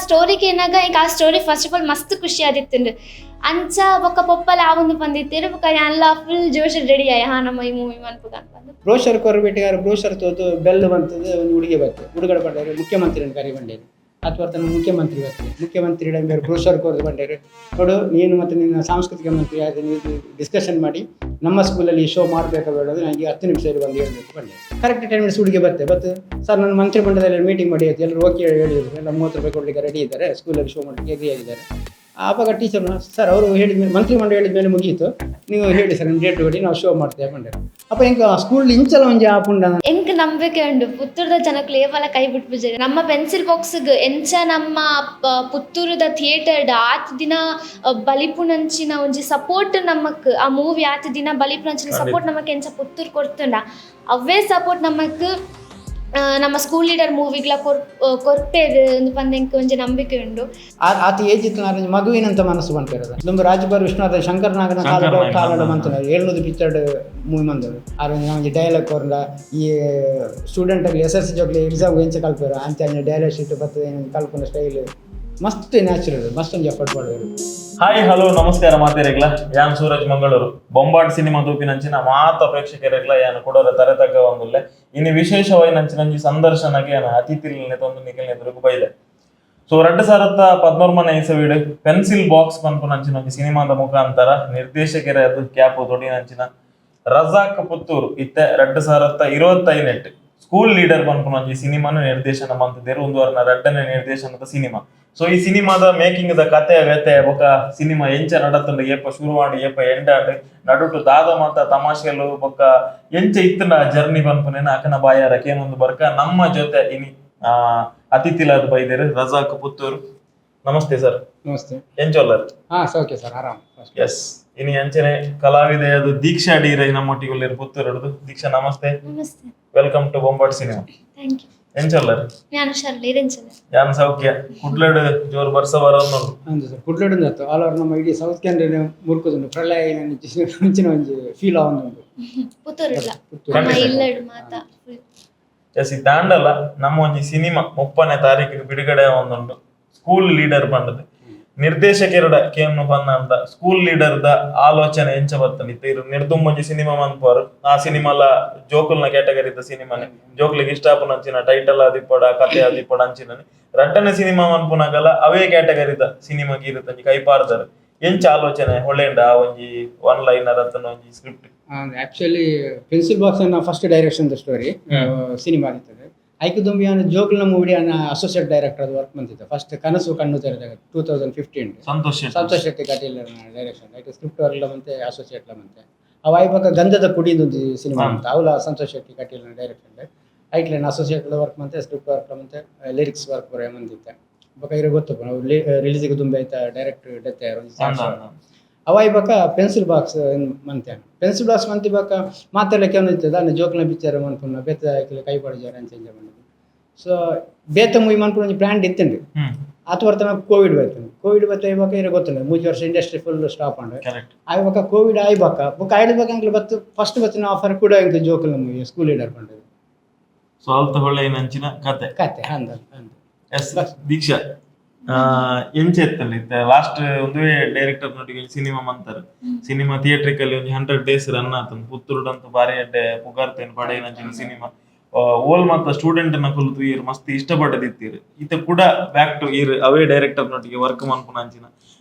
ಸ್ಟೋರಿಗೆ ಏನಾಗ ಈಗ ಆ ಸ್ಟೋರಿ ಫಸ್ಟ್ ಆಫ್ ಆಲ್ ಮಸ್ತ್ ಖುಷಿ ಆದಿತ್ತಂಡು ಅಂಚ ಬೊಕ್ಕ ಪೊಪ್ಪಲ ಆವೊಂದು ಬಂದಿತ್ತೇರು ಬೊಕ್ಕ ಎಲ್ಲ ಫುಲ್ ಜೋಶ್ ರೆಡಿ ಆಯ್ ಹಾ ನಮ್ಮ ಈ ಮೂವಿ ಮನ್ಪುಗ ಅಂತ ಬ್ರೋಷರ್ ಕೊರ್ಬಿಟ್ಟಿಗಾರ ಬ್ರೋಷರ್ ತೋತು ಬೆಲ್ ಬಂತದ್ದು ಒಂದು ಹುಡುಗಿ ಬರ್ತದೆ ಹುಡುಗರ ಬಂಡೇರು ಮುಖ್ಯಮಂತ್ರಿನ ಕರಿ ಬಂಡೇರು ಅಥವಾ ತನ್ನ ಮುಖ್ಯಮಂತ್ರಿ ಬರ್ತದೆ ಮುಖ್ಯಮಂತ್ರಿ ಬೇರೆ ಬ್ರೋಷರ್ ಕೊರ್ದು ಬಂಡೇರು ನೋಡು ನೀನು ಮತ್ತು ನಿನ್ನ ಸಾಂಸ್ಕೃತಿಕ ಮಂತ್ರಿ ಅದನ್ನು ಡಿಸ್ಕಷನ್ ಮಾಡಿ ನಮ್ಮ ಸ್ಕೂಲಲ್ಲಿ ಈ ಶೋ ಮಾಡಬೇಕು ಬೇಡೋದು ನನಗೆ 10 ನಿಮಿಷದಲ್ಲಿ ಬಂದು ಹೇಳಬೇಕು ಬಂದೆ ಕರೆಕ್ಟ್ 10 ಮಿನಿಟ್ಸ್ ಹುಡುಗಿ ಬರ್ತದೆ ಸರ್ ನನ್ನ ಮಂತ್ರಿ ಮಂಡಲದಲ್ಲಿ ಮೀಟಿಂಗ್ ಮಾಡಿ ಆಯ್ತು ಎಲ್ಲರೂ ಓಕೆ ಹೇಳಿದ್ರು ಎಲ್ಲ 30 ರೂಪಾಯಿ ಕೊಡಲಿಕ್ಕೆ ರೆಡಿ ಇದ್ದಾರೆ ಸ್ಕೂಲಲ್ಲಿ ಶೋ ಮಾಡಲಿಕ್ಕೆ ಎಗ್ರಿ ಆಗಿದ್ದಾರೆ ಆವಾಗ ಟೀಚರ್ನ ಸರ್ ಅವರು ಹೇಳಿದ ಮೇಲೆ ಮಂತ್ರಿ ಮಂಡಳಿ ಹೇಳಿದ ಮೇಲೆ ಮುಗೀತು ನೀವು ಹೇಳಿ ಸರ್ ನಿಮ್ಮ ಡೇಟ್ ಕೊಡಿ ನಾವು ಶೋ ಮಾಡ್ತೇವೆ ಬಂಡೆ ಅಪ್ಪ ಹೆಂಗೆ ಸ್ಕೂಲ್ ಇಂಚಲ ಒಂಜಿ ಆಪುಂಡ ಎಂಕ್ ನಂಬಿಕೆ ಉಂಡು ಪುತ್ತೂರದ ಜನಕ್ಕೆ ಲೇವಲ ಕೈ ಬಿಟ್ಬಿಟ್ಟಿದ್ದಾರೆ ನಮ್ಮ ಪೆನ್ಸಿಲ್ ಬಾಕ್ಸ್ಗೆ ಎಂಚ ನಮ್ಮ ಪುತ್ತೂರದ ಥಿಯೇಟರ್ಡ್ ಆತ್ ದಿನ ಬಲಿಪುನಂಚಿನ ಒಂಜಿ ಸಪೋರ್ಟ್ ನಮಕ್ ಆ ಮೂವಿ ಆತ್ ದಿನ ಬಲಿಪುನಂಚಿನ ಸಪೋರ್ಟ್ ನಮಕ್ ಎಂಚ ಪುತ್ತೂರು ಕೊಡ್ತುಂಡ ಅವೇ ಸಪೋರ್ಟ್ ನಮಕ್ ನಮ್ಮ ಸ್ಕೂಲ್ ಲೀಡರ್ ಮೂವಿಗ್ಲ ಕೊರ್ಪೇರು ಒಂದು ಪಂದೆಂಕ್ ಒಂಜಿ ನಂಬಿಕೆ ಉಂಡು ಆತ ಏಜಿತ್ತು ನಾನು ಮಗುವಿನಂತ ಮನಸ್ಸು ಬಂತಿರೋದು ನಮ್ಮ ರಾಜಭರ್ ವಿಷ್ಣುವರ್ಧನ್ ಶಂಕರ್ನಾಗನ ಕಾಲಡ ಮಂತನರು 700 ಪಿಕ್ಚರ್ಡ್ ಮೂವಿ ಮಂದರು ಆರು ಡೈಲಾಗ್ ಕೊರ್ಲ ಈ ಸ್ಟೂಡೆಂಟಲ್ಲಿ SSC ಜೋಗ್ಲಿ ಎಕ್ಸಾಮ್ ಎಂಚ ಕಲ್ಪರು ಅಂತ ಡೈಲಾಗ್ ಶೀಟ್ ಬರ್ತದೆ ಕಲ್ಪನ ಸ್ಟೈಲ್ ಮಸ್ತ್ ನ್ಯಾಚುರಲ್ ಮಸ್ತ್ ಒಂದು ಎಫರ್ಟ್ ಮಾಡೋರು. ಹಾಯ್ ಹಲೋ ನಮಸ್ಕಾರ ಮಾತೇರಿಗ್ಲ ಯಾನ್ ಸೂರಜ್ ಮಂಗಳೂರು ಬೊಂಬಾಟ್ ಸಿನಿಮಾ ತೂಪಿನಂಚಿನ ಮಾತ ಪ್ರೇಕ್ಷಕರಿಗ್ಲ ಯಾನು ಕೊಡೋರ ತರತಕ್ಕ ಒಂದುಲ್ಲೆ ಇನ್ನು ವಿಶೇಷವಾಗಿ ನಂಚಿನಂಜಿ ಸಂದರ್ಶನಕ್ಕೆ ಯಾನು ಅತಿಥಿಲ್ನೆ ತಂದು ನಿಖಿಲ್ ಎದುರುಗು ಬೈದೆ. ಸೊ 2013 ಇಸವಿಡ್ ಪೆನ್ಸಿಲ್ ಬಾಕ್ಸ್ ಪನ್ಪು ನಂಚಿನ ಒಂಜಿ ಸಿನಿಮಾದ ಮುಖಾಂತರ ನಿರ್ದೇಶಕರ ಅದು ಕ್ಯಾಪ್ ತೊಡಿ ನಂಚಿನ ರಜಾಕ್ ಪುತ್ತೂರ್ ಇತ್ತೆ 2025 ಸ್ಕೂಲ್ ಲೀಡರ್ ಪನ್ಪುನಂಜಿ ಸಿನಿಮಾನು ನಿರ್ದೇಶನ ಮಂತಿದ್ದೇರು ಒಂದು ವಾರನ 2ನೇ ನಿರ್ದೇಶನದ ಸಿನಿಮಾ. ಸೊ ಈ ಸಿನಿಮಾದ ಮೇಕಿಂಗ್ ದ ಕತೆ ವ್ಯತೆ ಬೊಕ ಸಿನಿಮಾ ಎಂಚ ನಡತುಂಡು ಏಪ ಶುರು ಮಾಡಿ ಏಪ ಎಂಡಾಂಡ್ ನಡುಟು ದಾದ ಮಾತ ತಮಾಷೆಲು ಬೊಕ್ಕ ಎಂಚ ಇತ್ತನ ಜರ್ನಿ ಪನ್ಪುನೇನ ಅಕನ ಬಾಯಾರಕ್ಕೆ ಏನೊಂದು ಬರ್ಕ ನಮ್ಮ ಜೊತೆ ಇನಿ ಅತಿಥಿಲಾದ ಬೈದೇರು ರಜಾಕ್ ಪುತ್ತೂರ್. ನಮಸ್ತೆ ಸರ್. ನಮಸ್ತೆ. ಎಂಚೊಲ್ಲರ್? ಸೌಖ್ಯ ಸರ್, ಆರಾಮ್. ಎಸ್ ಇನಿ ಅಂಚನೆ ಕಲಾವಿದೆ ಅದು ದೀಕ್ಷಾ ಡೀರೈ ನಮ್ಮೊಟ್ಟಿಗೆ ಪುತ್ತೂರ್ ಹಿಡಿದು. ದೀಕ್ಷಾ ನಮಸ್ತೆ. ನಮಸ್ತೆ. Welcome to Bombat cinema. Thank you. ಎಂಚೊಲ್ಲರ್? ನಾನು ಶರ್ಲಿ ಎಂಚಲ್ಲ. ಯಾನ್ ಸೌಖ್ಯ. ಕುಡ್ಲಡ್ ಜೋರ್ ಬರ್ಸ ಬರೋದು ಅಂದು ಸರ್ ಕುಡ್ಲಡ್ ಅಂದತ್ತು ಆಲ್ ಓವರ್ ನಮ್ಮ ಇಡೀ ಸೌತ್ ಕ್ಯಾನ್ರಿ ಮುರ್ಕೋದುಂಡು ಪ್ರಳಯ ಮುಂಚಿನ ಒಂಜಿ ಫೀಲ್ ಆವೊಂದುಂಡು ಪುತ್ತೂರಿಲ್ಲ ನಮ್ಮ ಇಲ್ಲಡ್ ಮಾತಾ ಎಸ್ ಈ ತಾಂಡಲ ನಮ್ಮ ಒಂಜಿ ಸಿನಿಮಾ 30ನೇ ತಾರೀಕಿಗೆ ಬಿಡುಗಡೆ ಒಂದುಂಡು ಸ್ಕೂಲ್ ಲೀಡರ್ ಬಂದದ್ದು ನಿರ್ದೇಶಕರ ಕೇನು ಬಂದ ಅಂತ ಸ್ಕೂಲ್ ಲೀಡರ್ ದ ಆಲೋಚನೆ ಎಂಚ ಬರ್ತದೆ ಇರು ನಿರ್ದುಂಬಂಜಿ ಸಿನಿಮಾ ಮನ್ಪೋರು ಆ ಸಿನಿಮಾಲ ಜೋಕುಲ್ನ ಕ್ಯಾಟಗರಿದ ಸಿನಿಮಾನೆ ಜೋಕ್ಲಿಗೆ ಇಷ್ಟಾಪುನಂಚಿನ ಟೈಟಲ್ ಆದಿಪ್ಪಡ ಕತೆ ಆದಿಪ್ಪಡ ಅಂಚಿನ 2ನೇ ಸಿನಿಮಾ ಮನ್ಪುನಾಗಲ್ಲ ಅವೇ ಕ್ಯಾಟಗರಿದ ಸಿನಿಮಾಗೆ ಇರುತ್ತೆ ಕೈಪಾರ್ದಾರ ಎಂಚ ಆಲೋಚನೆ ಹೊಳೆಂಡ ಒಂಜಿ 1 ಲೈನರ್ ಅಂತ ಒಂಜಿ ಸ್ಕ್ರಿಪ್ಟ್. ಆಕ್ಚುಲಿ ಪೆನ್ಸಿಲ್ ಬಾಕ್ಸ್ ಅನ್ನ ಫಸ್ಟ್ ಡೈರೆಕ್ಷನ್ ದ ಸ್ಟೋರಿ ಸಿನಿಮಾ ಆಗಿರ್ತದೆ ಐಕುದುಂಬಿ ಜೋಕುಲ್ನ ಮೂವಿ ಅಸೋಸಿಯೇಟ್ ಡೈರೆಕ್ಟರ್ ಅದು ವರ್ಕ್ ಬಂದಿತ್ತು ಫಸ್ಟ್ ಕನಸು ಕಣ್ಣು ತೆರೆದಾಗ 2015 ಸಂತೋಷ್ ಶೆಟ್ಟಿ ಕಟೀಲ್ ಡೈರೆಕ್ಷನ್ ಐಟು ಸ್ಕ್ರಿಪ್ಟ್ ವರ್ಕ್ಲ ಮತ್ತೆ ಅಸೋಸಿಯೇಟ್ಲ ಮತ್ತೆ ಅವ ಐಬಾಗ ಗಂಧದ ಕುಡಿದೊಂದು ಸಿನಿಮಾ ಅಂತ ಅವಲ ಸಂತೋಷ್ ಶೆಟ್ಟಿ ಕಟೀಲ್ ಡೈರೆಕ್ಷನ್ ಐಟ್ಲೇನು ಅಸೋಸಿಯೇಟ್ ವರ್ಕ್ ಮತ್ತೆ ಸ್ಕ್ರಿಪ್ಟ್ ವರ್ಕ್ ಮತ್ತೆ ಲಿರಿಕ್ಸ್ ವರ್ಕ್ ಬರೋ ಮಂದಿತ್ತೆ ಬೊಕ ಇರೋ ಗೊತ್ತು ನಾವು ರಿಲೀಸಿಗೆ ತುಂಬಿ ಆಯ್ತಾ ಡೈರೆಕ್ಟ್ ಡೆತ್ ಅವ ಇವಾಗ ಪೆನ್ಸಿಲ್ ಬಾಕ್ಸ್ ಮಂತೆ ಪೆನ್ಸಿಲ್ ಬಾಕ್ಸ್ ಮಂತಿ ಬಾಕ ಮಾತೆಲ್ಲ ಕೆವನಿರ್ತದೆ ಅನ್ನ ಜೋಕ್ಲ ಪಿಕ್ಚರ್ ಮನ್ಪುನ ಬೇತ ಕೈ ಪಡಿಜಾರ ಚೇಂಜ್ ಮಾಡಿದ್ದು. ಸೊ ಬೇತ ಮೂವಿ ಮನ್ಪುನ ಒಂಜಿ ಪ್ಲಾನ್ ಇತ್ತಂಡು ಆತ ವರ್ತನ ಕೋವಿಡ್ ಬತ್ತ ಇವಾಗ ಇರೋ ಗೊತ್ತಿಲ್ಲ 3 ವರ್ಷ ಇಂಡಸ್ಟ್ರಿ ಫುಲ್ ಸ್ಟಾಪ್ ಅಂಡ್ ಆಯ್ಬಾಕ ಕೋವಿಡ್ ಆಯ್ಬಾಕ ಬುಕ್ ಆಯ್ಡ್ಬೇಕು ಅಂಗ್ಲಿ ಬತ್ತು ಫಸ್ಟ್ ಬತ್ತಿನ ಆಫರ್ ಕೂಡ ಇಂತ ಜೋಕಲ್ ಮೂವಿ ಸ್ಕೂಲ್ ಲೀಡರ್ ಬಂದದ್ದು. ಸೊ ಅಲ್ತ ಹೊಳೆ ನಂಚಿನ ಕತೆ ಹಂದ ಎಸ್ ದೀಕ್ಷಾ ಎಂಚ ಎತ್ತಲ್ಲ ಲಾಸ್ಟ್ ಒಂದುವೇ ಡೈರೆಕ್ಟರ್ ನೊಟ್ಟಿಗೆ ಸಿನಿಮಾ ಮಂತಾರೆ ಸಿನಿಮಾ ಥಿಯೇಟ್ರಿಕಲ್ಲಿ ಒಂದು 100 ಡೇಸ್ ರನ್ ಆತಂದು ಪುತ್ತೂರುಡಂತೂ ಬಾರಿ ಅಡ್ಡೆ ಪುಗಾರ್ತೇನೆ ಪಡೆ ನಂಚಿನ ಸಿನಿಮಾ ಓಲ್ ಮಾತ ಸ್ಟೂಡೆಂಟ್ ನ ಕುಲ್ತು ಇರ್ ಮಸ್ತ್ ಇಷ್ಟಪಟ್ಟದಿತ್ತೀರು ಈತ ಕೂಡ ಬ್ಯಾಕ್ ಟು ಇರ್ ಅವೇ ಡೈರೆಕ್ಟರ್ ನೊಟ್ಟಿಗೆ ವರ್ಕ್ ಮನ್ಪುನಂಚಿನ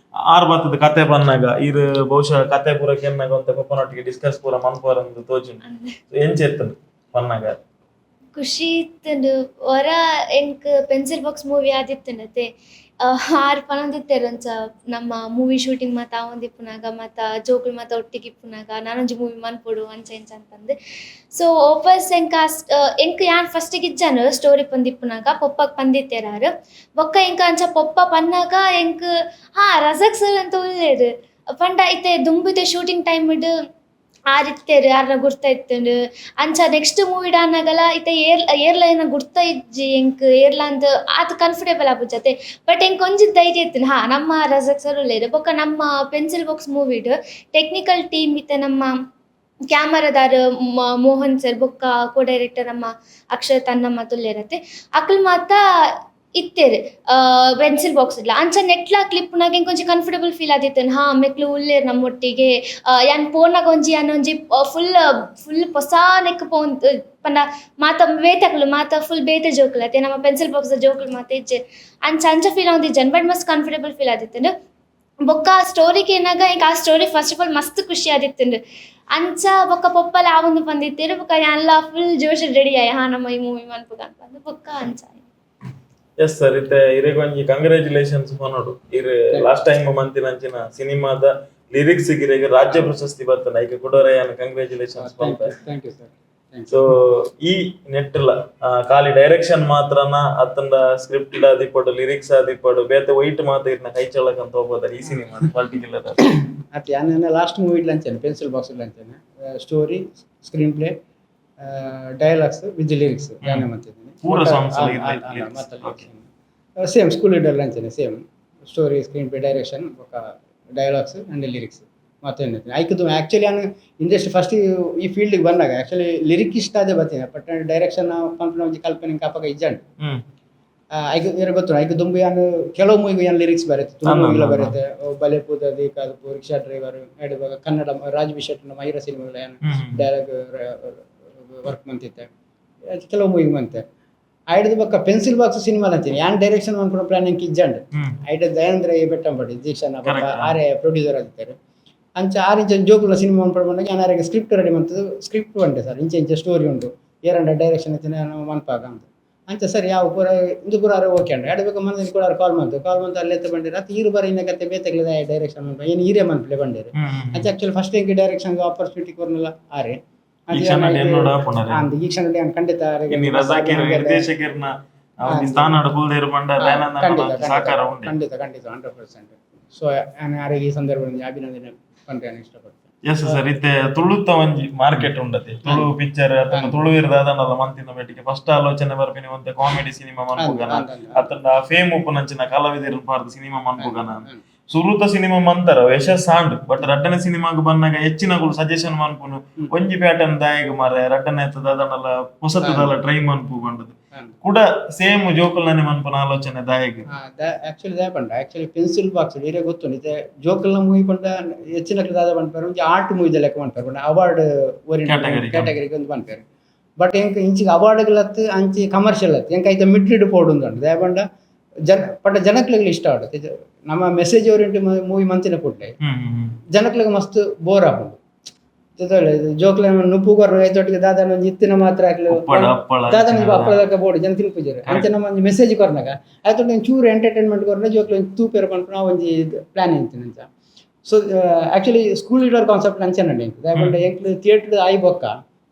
ಆರ್ ಬತ್ತದ ಕತೆ ಬಂದಾಗ ಇರ್ ಬಹುಶಃ ಕತೆ ಪೂರ ಕೆನ್ನಾಗ ಅಂತ ಪಪ್ಪನೊಟ್ಟಿಗೆ ಡಿಸ್ಕಸ್ ಪೂರ ಮನ್ಪುರಂದು ತೋಜುಂಡು ಎಂಚ ಎತ್ತದು ಪನ್ನಾಗ ಖುಷಿ ಇತ್ತು ಹೊರ ಎಂಕ್ ಪೆನ್ಸಿಲ್ ಬಾಕ್ಸ್ ಮೂವಿ ಆದಿತ್ತನತೆ ಆರು ಪನಂದಿತ್ತೇರು ಅಂಚ ನಮ್ಮ ಮೂವಿ ಶೂಟಿಂಗ್ ಮಾತ ಆವೊಂದಿಪ್ಪುನಾಗ ಮಾತ ಜೋಕುಲ್ ಮಾತ ಒಟ್ಟಿಗೆ ಇಪ್ಪುನಾಗ ನಾನೊಂಜಿ ಮೂವಿ ಮನ್ಪೊಡು ಅಂಚ ಎಂಚ ಅಂತಂದು. ಸೊ ವಾಪಸ್ ಎಂಕ್ ಯಾನ್ ಫಸ್ಟಿಗೆ ಇಜ್ಜಾನು ಸ್ಟೋರಿ ಪಂದಿಪ್ಪುನಾಗ ಪೊಪ್ಪಗೆ ಪಂದಿತ್ತೇರಾರು ಬೊಕ್ಕ ಎಂಕ ಅಂಚ ಪೊಪ್ಪ ಪನ್ನಾಗ ಎಂಕ್ ರಜಾಕ್ ಸರ್ ಅಂತ ಉಳ್ಳೇರು ಪಂಡ ಐತೆ ದುಂಬಿದ ಶೂಟಿಂಗ್ ಟೈಮ್ ಇಡು ಆರಿತ್ತೇರು ಯಾರನ್ನ ಗುರ್ತ ಇತ್ತಂಡು ಅಂಚ ನೆಕ್ಸ್ಟ್ ಮೂವಿ ಡಾನಾಗಲ್ಲ ಇತ್ತೆ ಏರ್ಲೈನ್ ಗುರ್ತ ಇಜ್ಜಿ ಎಂಕ್ ಏರ್ಲೈನ್ದು ಆತ ಕಂಫರ್ಟೇಬಲ್ ಆಪುಜತೆ ಬಟ್ ಎಂಕ್ ಒಂಜಿ ಧೈರ್ಯ ಇತ್ತು ನಮ್ಮ ರಜಾಕ್ ಸರ್ ಉಳ್ಳೇರು ಬೊಕ್ಕ ನಮ್ಮ ಪೆನ್ಸಿಲ್ ಬಾಕ್ಸ್ ಮೂವಿಡ್ ಟೆಕ್ನಿಕಲ್ ಟೀಮ್ ಇತ್ತೆ ನಮ್ಮ ಕ್ಯಾಮರಾದಾರ್ ಮೋಹನ್ ಸರ್ ಬೊಕ್ಕ ಕೋ ಡೈರೆಕ್ಟರ್ ನಮ್ಮ ಅಕ್ಷರ ತನ್ನಮ್ಮ ತುಲ್ಲೇರತ್ತೆ ಅಕ್ಲ್ ಮಾತ ಇತ್ತೇರು ಪೆನ್ಸಿಲ್ ಬಾಕ್ಸ್ ಇಲ್ಲ ಅಂಚ ನೆಟ್ಲ ಕ್ಲಿಪ್ನಾಗ ಇಂಕೊಂಚಿ ಕಂಫರ್ಟಬಲ್ ಫೀಲ್ ಆದಿತ್ತೇನೆ ಹಾ ಮೆಕ್ಲು ಉಳ್ಳೇರು ನಮ್ಮೊಟ್ಟಿಗೆ ಯಾನ್ ಪೋನಾಗ ಒಂಜಿ ಯಾನೊಂಜಿ ಫುಲ್ ಫುಲ್ ಹೊಸ ನೆಕ್ ಪೋನ್ ಪಂಡ ಮಾತ ಬೇತಕ್ಲು ಮಾತ ಫುಲ್ ಬೇತೆ ಜೋಕುಲು ಅತ್ತೆ ನಮ್ಮ ಪೆನ್ಸಿಲ್ ಬಾಕ್ಸ್ ಜೋಕುಲು ಮಾತ ಇಜ್ಜೆ ಅಂಚ ಫೀಲ್ ಆದಿಜ್ಜನ್ ಬಟ್ ಮಸ್ತ್ ಕಂಫರ್ಟಬಲ್ ಫೀಲ್ ಆದಿತ್ತೇನೆ ಬೊಕ್ಕ ಸ್ಟೋರಿಗೆ ಏನಾಗ ಈಗ ಆ ಸ್ಟೋರಿ ಫಸ್ಟ್ ಆಫ್ ಆಲ್ ಮಸ್ತ್ ಖುಷಿ ಆದಿತ್ತೇನೆ ಅಂಚ ಬೊಕ್ಕ ಪೊಪ್ಪಲ ಆವೊಂದು ಪಂದಿತ್ತೇರು ಬೊಕ್ಕ ಎಲ್ಲ ಫುಲ್ ಜೋಶ್ ರೆಡಿ ಆಯ್ ಹಾ ನಮ್ಮ ಈ ಮೂವಿ ಮನ್ಪುಗ ಅಂತ ಬೊಕ್ಕ ಅಂಚ ಎಸ್ ಸರ್ ಇತ್ತೆ ಇರೆಗೊಂಜಿ ಕಂಗ್ರಾಚುಲೇಷನ್ಸ್ ಕೊನೋಡು ಇರ್ ಲಾಸ್ಟ್ ಟೈಮ್ ಮಂತಿನಂಚಿನ ಸಿನಿಮಾದ ಲಿರಿಕ್ಸ್ ಗಿರೆಗೆ ರಾಜ್ಯ ಪ್ರಶಸ್ತಿ ಬರ್ತನ ಈಗ ಕೊಡೋರೆಯನ್ congratulations thank you sir. So ಈ ನೆಟ್ಲ ಖಾಲಿ ಡೈರೆಕ್ಷನ್ ಮಾತ್ರನ ಅತ್ತಂದ ಸ್ಕ್ರಿಪ್ಟ್ ಆದಿಪ್ಪಡು ಲಿರಿಕ್ಸ್ ಆದಿಪ್ಪಡು ಬೇತೆ ವೈಟ್ ಮಾತ ಇರ್ನ ಕೈ ಚಳಕಂತ ಹೋಗ್ಬೋದಾರೆ ಈ ಸಿನಿಮಾ ಪರ್ಟಿಕ್ಯುಲರ್ ಅತ್ತೆ ಯಾನ ಲಾಸ್ಟ್ ಮೂವಿ ಅಂಚೇನೆ ಪೆನ್ಸಿಲ್ ಬಾಕ್ಸ್ ಅಂಚೇನೆ story screenplay dialogues with lyrics ಯಾನೆ ಮಾಡ್ತಿದ್ದೀನಿ ಪೂರ ಸಾಂಗ್ಸ್ ಸೇಮ್ ಸ್ಕೂಲ್ ಲೀಡರ್ ಅಂಚೇನೆ same story screenplay direction ఒక ಡೈಲಾಗ್ಸ್ ಅಂಡ್ ಲಿರಿಕ್ಸ್ ಮತ್ತೇನು ಆಯ್ತು ಆ್ಯಕ್ಚುಲಿ ನಾನು ಇಂಡಸ್ಟ್ರಿ ಫಸ್ಟ್ ಈ ಫೀಲ್ಡ್ಗೆ ಬಂದಾಗ ಆ್ಯಕ್ಚುಲಿ ಲಿರಿಕ್ ಇಷ್ಟ ಅದೇ ಬರ್ತೀನಿ ಬಟ್ ಡೈರೆಕ್ಷನ್ ಪಂಪಿನ ಒಂದು ಕಲ್ಪನೆ ಕಾಪಾಗ ಇಜ್ಜಂಡು ಐದು ಇರೋ ಗೊತ್ತು ಐದು ದುಂಬು ಯಾನು ಕೆಲವು ಮೂವಿಗೆ ಏನು ಲಿರಿಕ್ಸ್ ಬರುತ್ತೆ ತುಳುವಿಲ್ಲ ಬರುತ್ತೆ ಬಲೆ ಪೂದದಿ ಕಾದಪು ರಿಕ್ಷಾ ಡ್ರೈವರ್ ಇವಾಗ ಕನ್ನಡ ರಾಜ್ ಶೆಟ್ಟಿ ನಮ್ಮ ಐರ ಸಿನಿಮಾಗಳ ಏನು ಡೈಲಾಗ್ ವರ್ಕ್ ಮಂತಿತ್ತೆ ಕೆಲವು ಮೂವಿಗೆ ಬಂತೆ ಐಡದ ಪಕ್ಕ ಪೆನ್ಸಿಲ್ ಬಾಕ್ಸ್ ಸಿನಿಮಾ ಅಂತೀನಿ ಯಾನ್ ಡೈರೆಕ್ಷನ್ ಅನ್ಕೊಂಡು ಪ್ಲಾನಿಂಗ್ ಇಜ್ಜಂಡು ಐಡ ದಯಾಂದ್ರ ಬೆಟ್ಟಂಬಡಿ ದೀಕ್ಷಾ ಆರೆ ಪ್ರೊಡ್ಯೂಸರ್ ಆಗಿದ್ದಾರೆ ಅಂಚ 6 ಇಂಚ ಜೋಕುಲ ಸಿನಿಮಾ ಅನ್ಕೊಂಡು ಬಂದಾಗ ನಾನು ಆರಿಗೆ ಸ್ಕ್ರಿಪ್ಟ್ ರೆಡಿ ಮಾಡ್ತದ್ದು ಸ್ಕ್ರಿಪ್ಟ್ ಉಂಟು ಸರ್ ಇಂಚ ಸ್ಟೋರಿ ಉಂಟು ಏರಂಡ ಡೈರೆಕ್ಷನ್ ಐತೆ ನಾನು ಮನ್ಪಾಗ ಅಂತ ಅಂಚ ಸರ್ ಯಾವ ಪೂರ ಇಂದು ಪೂರ ಓಕೆ ಅಂಡ ಎಡಬೇಕು ಮನದಲ್ಲಿ ಕೂಡ ಕಾಲ್ ಮಾಡ್ತು ಅಲ್ಲಿ ಎತ್ತ ಬಂದಿರ ಅದು ಈರು ಬರೀ ಕತೆ ಬೇತಗ್ಲಿದ ಡೈರೆಕ್ಷನ್ ಅಂತ ಏನು ಈರೇ ಮನ್ಪ್ಲೆ ಬಂದಿರು ಅಂಚ ಆಕ್ಚುಲಿ ಫಸ್ಟ್ ಹೆಂಗೆ ಡೈರೆಕ್ಷನ್ ಆಪರ್ಚುನಿಟಿ ಕೊರ್ನಲ್ಲ ಆರೆ ಈ ಕ್ಷಣ ಖಂಡಿತ ಖಂಡಿತ 100%. ಸೊ ಯಾರಿಗೆ ಈ ಸಂದರ್ಭದಲ್ಲಿ ಅಭಿನಂದನೆ ಪಂಡ್ರೆ ಇಷ್ಟಪಡ್ತೇನೆ. ಎಸ್ ಸರ್ ಇತ್ತೆ ತುಳುತ್ತ ಒಂಜಿ ಮಾರ್ಕೆಟ್ ಉಂಡತೆ ತುಳು ಪಿಕ್ಚರ್ ಅಥವಾ ತುಳು ಇರದಾದನಲ್ಲ ಮಂತಿನ ಬೇಟಿಗೆ ಫಸ್ಟ್ ಆಲೋಚನೆ ಬರ್ಪಿನಿ ಒಂತೆ ಕಾಮಿಡಿ ಸಿನಿಮಾ ಮನ್ಪುಗನ ಅತ್ತಂಡ ಫೇಮ್ ಉಪ್ಪುನಂಚಿನ ಕಲಾವಿದರು ಪಾರ್ದ ಸಿನಿಮಾ ಮನ್ಪುಗನ ಸುರುತ ಸಿನಿಮಾ ಮಂತರ ಯಶಸ್ ಸಾಂಡ್ ಬಟ್ ರಡ್ಡನೆ ಸಿನಿಮಾಗ ಬಂದಾಗ ಹೆಚ್ಚಿನಗಳು ಸಜೆಷನ್ ಮನ್ಪುನು ಒಂಜಿ ಪ್ಯಾಟರ್ನ್ ದಾಯಗ ಮಾರೆ ರಡ್ಡನೆ ಅದನ್ನಲ್ಲ ಹೊಸತದಲ್ಲ ಟ್ರೈ ಮನ್ಪು ಬಂಡದು ಕೂಡ ಸೇಮ್ ಜೋಕಲ್ನೇ ಮನ್ಪುನ ಆಲೋಚನೆ ದಾಯಗ ಆಕ್ಚುಲಿ ದಾಯಪಂಡ ಆಕ್ಚುಲಿ ಪೆನ್ಸಿಲ್ ಬಾಕ್ಸ್ ಇರೇ ಗೊತ್ತು ನಿತೆ ಜೋಕಲ್ನ ಮೂವಿ ಪಂಡ ಹೆಚ್ಚಿನ ದಾದ ಬಂದ್ಪಾರು ಒಂಜಿ ಆರ್ಟ್ ಮೂವಿ ಲೆಕ್ಕ ಬಂದ್ಪಾರು ಪಂಡ ಅವಾರ್ಡ್ ಓರಿಯೆಂಟೆಡ್ ಕ್ಯಾಟಗರಿಗೆ ಒಂದು ಬಂದ್ಪಾರು ಬಟ್ ಎಂಕ್ ಇಂಚಿಗೆ ಅವಾರ್ಡ್ಗಳತ್ತು ಅಂಚಿ ಕಮರ್ಷಿಯಲ್ ಅತ್ತು ಎಂಕ ಐತೆ ಮಿಡ್ಲಿಡ್ ಪೋಡು ಉಂಟು ದಾಯಪಂಡ ಪಂಡ ಜನಕ್ಲಿಗೆ ಇಷ್ಟ ಆಡುತ್ತೆ ನಮ್ಮ ಮೆಸೇಜ್ ಓರಿಯೆಂಟೆಡ್ ಮೂವಿ ಮಂತಿನ ಕೊಟ್ಟೆ ಜನಕ್ಲಿಗೆ ಮಸ್ತ್ ಬೋರ್ ಆಗುಂಡು ಜೋಕ್ಲ ನುಪ್ಪುಗರು ಐತೊಟ್ಟಿಗೆ ದಾದನ ಒಂಜಿ ಇತ್ತಿನ ಮಾತ್ರ ಹಾಕ್ಲಿ ದಾದನ ಅಪ್ಪಳದಕ್ಕ ಬೋಡು ಜನ ತಿನ್ಪುಜರು ಅಂಚೆ ನಮ್ಮ ಒಂಜಿ ಮೆಸೇಜ್ ಕೊರ್ನಾಗ ಆಯ್ತು ಚೂರು ಎಂಟರ್ಟೈನ್ಮೆಂಟ್ ಕೊರ್ನ ಜೋಕ್ಲ ಒಂಜಿ ತೂಪೇರು ಪಂಪನ ಒಂಜಿ ಪ್ಲಾನ್ ಇಂತಿನ ಅಂಚ so actually school leader concept ಅಂಚೆ ನಂಡೆ ದಾಯಪಂಡ ಎಂಕ್ಲು ಥಿಯೇಟರ್ ಆಯ್ ಬೊಕ್ಕ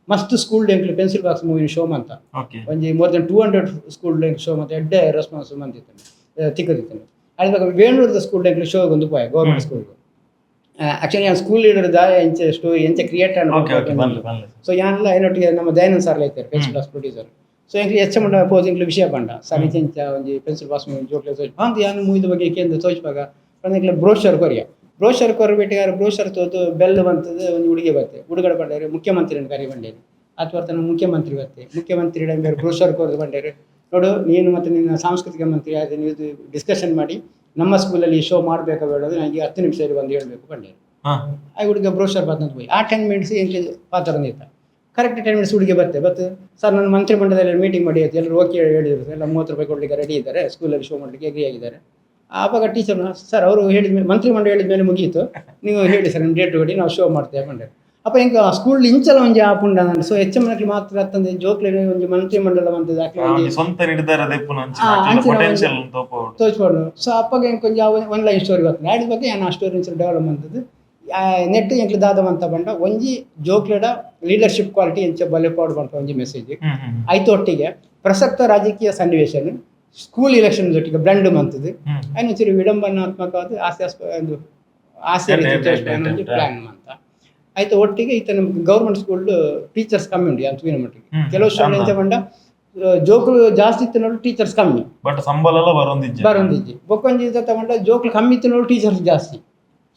ಮಸ್ತ್ ಸ್ಕೂಲ್ ಎಂಕ್ಲು ಪೆನ್ಸಿಲ್ ಬಾಕ್ಸ್ ಮೂವಿ ಶೋ ಮಂತ ಒಂಜಿ ಮೋರ್ ದನ್ 200 ಸ್ಕೂಲ್ ಶೋ ಮಂತ ಎಡ್ಡೆ ರೆಸ್ಪಾನ್ಸ್ ಮಂತಿತ್ತೇನೆ ತಿಕ್ಕದಿತ್ತೇನೆ ಅದ್ರ ವೇಣೂರದ ಸ್ಕೂಲ್ ಎಂಕ್ಲು ಶೋ ಒಂದು ಪೋಯ ಗೌರ್ಮೆಂಟ್ ಸ್ಕೂಲ್ ಆಕ್ಚುಲಿ ನಾನು ಸ್ಕೂಲ್ ಲೀಡರ್ ಎಂಚೆ ಸ್ಟೋರಿ ಎಂಚೆ ಕ್ರಿಯೇಟ್ ಸೊ ಯಾನೆಲ್ಲ ಏನೊಟ್ಟಿಗೆ ನಮ್ಮ ದಯಾನಂದ್ ಸರ್ ಐತಾರೆ ಪೆನ್ಸಿಲ್ ಬಾಕ್ಸ್ ಪ್ರೊಡ್ಯೂಸರ್ ಸೊ ಎಂಕ್ಲು ಹೆಚ್ಚ ಮಂಡ ಪೋಸ್ ಎಂಕ್ಲು ವಿಷಯ ಬಂಡ ಸರ್ ಇಂಚ ಒಂಜಿ ಪೆನ್ಸಿಲ್ ಬಾಕ್ಸ್ ಮೂವಿ ಜೋಕ್ಲೆ ತೋಚ್ ಅಂತ ಯಾನು ಮೂವಿದ ಬಗ್ಗೆ ಕೇಂದ್ರ ತೋಚ್ಪಾಗ ಎಂಕ್ಲು ಬ್ರೋಷರ್ ಕೊರ್ಬಿಟ್ಟಿಗಾರ ಬ್ರೋಷರ್ ತೋತು ಬೆಲ್ ಬಂತದ್ದು ಒಂದು ಹುಡುಗಿ ಬತ್ತೆ ಹುಡುಗಡೆ ಬಂಡೇರು ಮುಖ್ಯಮಂತ್ರಿನ ಕರಿ ಬಂಡೇರು ಅಥವಾ ಮುಖ್ಯಮಂತ್ರಿ ಬತ್ತೆ ಮುಖ್ಯಮಂತ್ರಿ ಬೇರೆ ಬ್ರೋಷರ್ ಕೊರ್ದು ಬಂಡೇರು ನೋಡು ನೀನು ಮತ್ತು ನಿನ್ನ ಸಾಂಸ್ಕೃತಿಕ ಮಂತ್ರಿ ಆದ ನೀವು ಡಿಸ್ಕಷನ್ ಮಾಡಿ ನಮ್ಮ ಸ್ಕೂಲಲ್ಲಿ ಶೋ ಮಾಡಬೇಕು ಬೇಡೋದು ನನಗೆ 10 ನಿಮಿಷದಲ್ಲಿ ಬಂದು ಹೇಳಬೇಕು ಬಂಡೇರು ಆ ಹುಡುಗ ಬ್ರೋಷರ್ ಬಂದು ಹೋಗಿ ಆ 10 ಮಿನಿಟ್ಸ್ ಎಂಗೆ ಪಾತ್ರ ನಿಂತ ಕರೆಕ್ಟ್ 10 ಮಿನಿಟ್ಸ್ ಹುಡುಗಿ ಬತ್ತೆ ಸರ್ ನನ್ನ ಮಂತ್ರಿಮಂಡಲದಲ್ಲಿ ಮೀಟಿಂಗ್ ಮಾಡಿ ಆಯ್ತು ಎಲ್ಲರೂ ಓಕೆ ಹೇಳಿದ್ರು ಎಲ್ಲ 30 ರೂಪಾಯಿ ಕೊಡಲಿಕ್ಕೆ ರೆಡಿ ಇದ್ದಾರೆ ಸ್ಕೂಲಲ್ಲಿ ಶೋ ಮಾಡಲಿಕ್ಕೆ ಎಗ್ರಿ ಆಗಿದ್ದಾರೆ ಆವಾಗ ಟೀಚರ್ ಸರ್ ಅವರು ಹೇಳಿದ ಮೇಲೆ ಮಂತ್ರಿಮಂಡಲ ಹೇಳಿದ ಮೇಲೆ ಮುಗೀತು ನೀವು ಹೇಳಿ ಸರ್ ನಿಮ್ಮ ಡೇಟ್ ಕೊಡಿ ನಾವು ಶೋ ಮಾಡ್ತೇವೆ ಬಂಡೆ ಅಪ್ಪ ಹಿಂಗೆ ಸ್ಕೂಲ್ ಇಂಚಲ ಒಂಜಿ ಆಪುಂಡ ಸೊ ಹೆಚ್ಚು ಮಕ್ಕಳು ಮಾತ್ರ ಅತ್ತಂದು ಜೋಕ್ಲೆ ಒಂಜಿ ಮಂತ್ರಿಮಂಡಲ ಬಂತದ್ದು ತೋಚ್ಕೊಂಡು ಸೊ ಅಪ್ಪಗ ಕೊಂಚ ಒಂದು ಲೈನ್ ಸ್ಟೋರಿ ಬರ್ತದೆ ಆಡಿದ ಬಗ್ಗೆ ನಾನು ಆ ಸ್ಟೋರಿ ಡೆವಲಪ್ ಅಂತದ್ದು ನೆಟ್ ಎಂಕ್ಲು ದಾದವಂತ ಬಂಡ ಒಂಜಿ ಜೋಕ್ಲೆಡ ಲೀಡರ್ಶಿಪ್ ಕ್ವಾಲಿಟಿ ಎಂಚ ಬಲೆ ಪಾಡು ಬಂತ ಒಂಜಿ ಮೆಸೇಜ್ ಆಯ್ತು ಒಟ್ಟಿಗೆ ಪ್ರಸಕ್ತ ರಾಜಕೀಯ ಸನ್ನಿವೇಶನ್ ಸ್ಕೂಲ್ ಎಲೆಕ್ಷನ್ ಒಟ್ಟಿಗೆ ಬ್ಲೆಂಡ್ ಮಂತದ್ದು ಅದೊಂಚೂರು ವಿಡಂಬನಾತ್ಮಕವಾದ ಆಸೆ ಪ್ಲಾನ್ ಅಂತ ಆಯ್ತು ಒಟ್ಟಿಗೆ ಈತ ನಮ್ಮ ಗೌರ್ಮೆಂಟ್ ಸ್ಕೂಲ್ ಟೀಚರ್ಸ್ ಕಮ್ಮಿ ಉಂಟು ಅಂತವಿನ ಮಟ್ಟಿಗೆ ಕೆಲವು ಸ್ಟೂಡೆಂಟ್ ಎಂತ ಬಂಡ ಜೋಕ್ಲು ಜಾಸ್ತಿ ಇತ್ತಿನೋಡು ಟೀಚರ್ಸ್ ಕಮ್ಮಿ ಬಟ್ ಸಂಬಳ ಬರೊಂದಿಜ್ಜಿ ಬೊಕ್ಕೊಂಜಿ ತಗೊಂಡ ಜೋಕ್ಲು ಕಮ್ಮಿ ಇತ್ತಿನೋಡು ಟೀಚರ್ಸ್ ಜಾಸ್ತಿ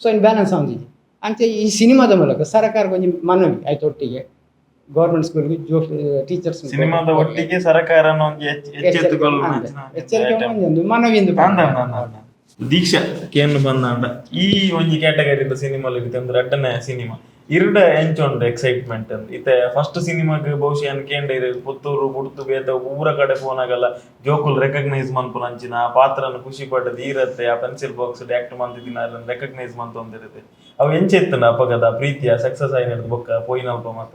ಸೊ ಇನ್ನು ಬ್ಯಾಲೆನ್ಸ್ ಆಗೊಂದಿಜ್ಜಿ ಅಂಚೆ ಈ ಸಿನಿಮಾದ ಮೂಲಕ ಸರ್ಕಾರಕ್ಕೆ ಒಂಜಿ ಮನವಿ ಆಯ್ತು ಒಟ್ಟಿಗೆ ಗೌರ್ಮೆಂಟ್ ಸ್ಕೂಲ್ಗೆ ಟೀಚರ್ಸ್ ಸಿನಿಮಾದ ಒಟ್ಟಿಗೆ ಸರ್ಕಾರನ ಒಂದು ಎಚ್ಚರಿಕೆ ಒಂದು ಮನವಿಂದು ದೀಕ್ಷಾ ಕೇನು ಬಂದಾಂಡ ಈ ಒಂಜಿ ಕ್ಯಾಟಗರಿದ ಸಿನಿಮಾಲ್ ಇರ್ತಂದ್ರೆ ಅಡ್ಡನೆ ಸಿನಿಮಾ ಇರುಡ ಎಂಚೊಂಡು ಎಕ್ಸೈಟ್ಮೆಂಟ್ ಅಂತ ಇತ್ತೆ ಫಸ್ಟ್ ಸಿನಿಮಾಗೆ ಬಹುಶಃ ಅನ್ಕೇಂಡಿರು ಪುತ್ತೂರು ಬುಡ್ತು ಬೇತ ಊರ ಕಡೆ ಫೋನಾಗಲ್ಲ ಜೋಕುಲ್ ರೆಕಗ್ನೈಸ್ ಮನ್ಪುನ ಅಂಚಿನ ಆ ಪಾತ್ರನ ಖುಷಿ ಪಟ್ಟದ ಇರತ್ತೆ ಆ ಪೆನ್ಸಿಲ್ ಬಾಕ್ಸ್ ಆಕ್ಟ್ ಮಾಡ್ತಿದ್ದೀನಿ ಅದನ್ನ ರೆಕಗ್ನೈಸ್ ಮಂತೊಂದಿರುತ್ತೆ ಅವು ಎಂಚೆತ್ತನ ಅಪಗದ ಪ್ರೀತಿಯ ಸಕ್ಸಸ್ ಆಗಿ ನಡೆದ ಬೊಕ್ಕ ಪೋಯಿನಲ್ಪ ಮಾತ